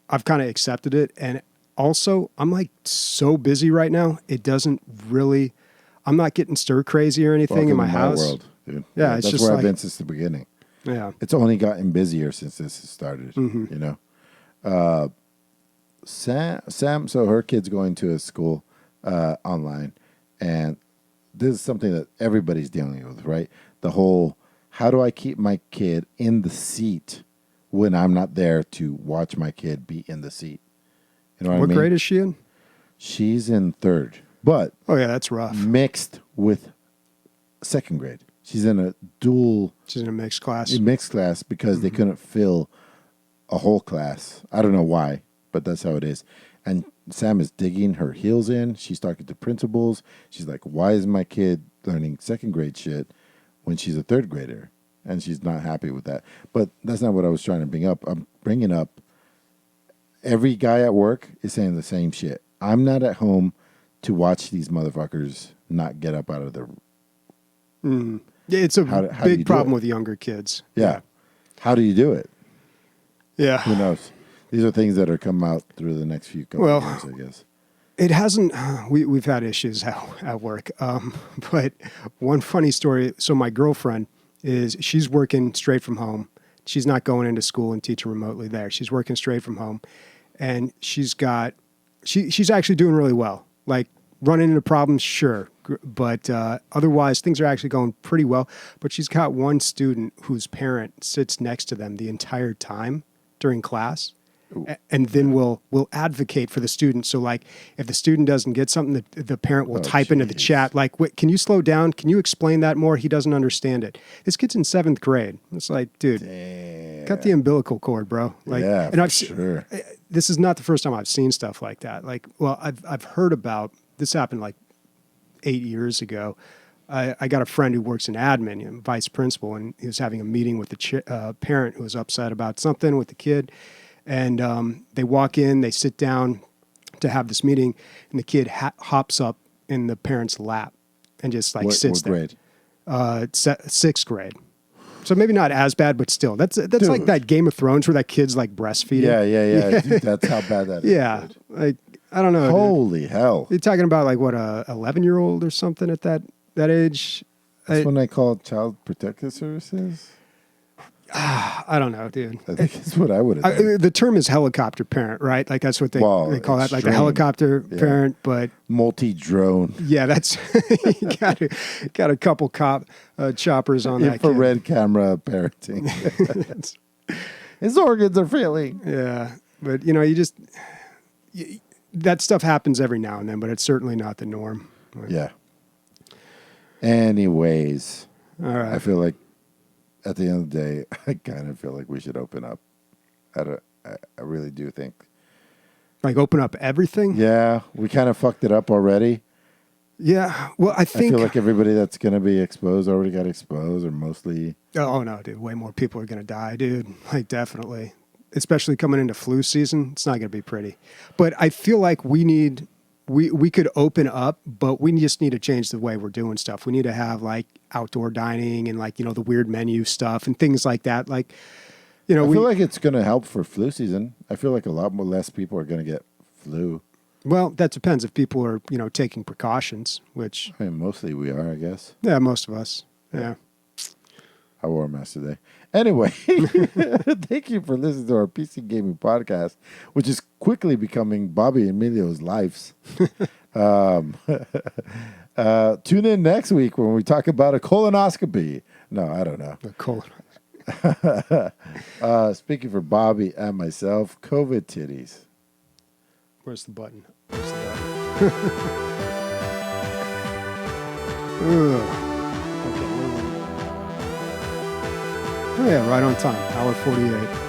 I've kind of accepted it. And also I'm like so busy right now. It doesn't really, I'm not getting stir crazy or anything in my house. world, dude. Yeah, it's that's just where like- I've been since the beginning. Yeah. It's only gotten busier since this has started, you know. Sam, so her kid's going to a school online, and this is something that everybody's dealing with, right? The whole, how do I keep my kid in the seat when I'm not there to watch my kid be in the seat? You know what I What mean? grade is she in? She's in 3rd, but Oh yeah, that's rough. mixed with 2nd grade. She's in a dual She's in a mixed class. mixed class because they couldn't fill a whole class. I don't know why, but that's how it is. And Sam is digging her heels in. She's talking to principals. She's like, why is my kid learning second grade shit when she's a third grader? And she's not happy with that. But that's not what I was trying to bring up. I'm bringing up every guy at work is saying the same shit. I'm not at home to watch these motherfuckers not get up out of their... Yeah, it's a How do you big do problem it? with younger kids. Yeah. How do you do it? Yeah. Who knows? These are things that are coming out through the next few couple of years, I guess. It hasn't. We've had issues at work, but one funny story. So my girlfriend she's working straight from home. She's not going into school and teaching remotely there. She's working straight from home, and she's actually doing really well. Like running into problems, sure, but otherwise things are actually going pretty well. But she's got one student whose parent sits next to them the entire time during class. And then we'll advocate for the student. So, like, if the student doesn't get something, the parent will type into the chat, like, "Wait, can you slow down? Can you explain that more? He doesn't understand it." This kid's in 7th grade. It's like, dude, cut the umbilical cord, bro. Like, yeah, and sure. This is not the first time I've seen stuff like that. Like, well, I've heard about this happened like 8 years ago. I got a friend who works in admin, vice principal, and he was having a meeting with the parent who was upset about something with the kid. And they walk in, they sit down to have this meeting, and the kid hops up in the parent's lap and just like sits there. What grade? 6th grade. So maybe not as bad, but still, that's like that Game of Thrones where that kid's like breastfeeding. Yeah. Dude, that's how bad that is. Yeah, Dude. like I don't know. Holy hell! You're talking about like what, a 11-year-old or something at that age. That's when I called Child Protective Services. I don't know, dude. I think that's what I would have done. The term is helicopter parent, right? Like that's what they call that, like the helicopter parent. But multi-drone. Yeah, that's you got a couple choppers on that. Infrared camera parenting. His organs are failing. Yeah, but that stuff happens every now and then, but it's certainly not the norm. Yeah. Anyways, all right. I feel like at the end of the day, I kind of feel like we should open up. I really do think. Like open up everything? Yeah, we kind of fucked it up already. Yeah, well, I think... I feel like everybody that's going to be exposed already got exposed, or mostly... Oh, no, dude. Way more people are going to die, dude. Like, definitely. Especially coming into flu season. It's not going to be pretty. But I feel like we could open up, but we just need to change the way we're doing stuff. We need to have, like, outdoor dining and, like, the weird menu stuff and things like that. Like, I feel like it's going to help for flu season. I feel like a lot less people are going to get flu. Well, that depends if people are, taking precautions, which... I mean, mostly we are, I guess. Yeah, most of us. Yeah. I wore a mask today. Anyway, thank you for listening to our PC Gaming Podcast, which is quickly becoming Bobby and Emilio's lives. Tune in next week when we talk about a colonoscopy. No, I don't know. A colon. Speaking for Bobby and myself, COVID titties. Where's the button? Where's the button? Ugh. Okay. Oh, yeah, right on time. Hour 48.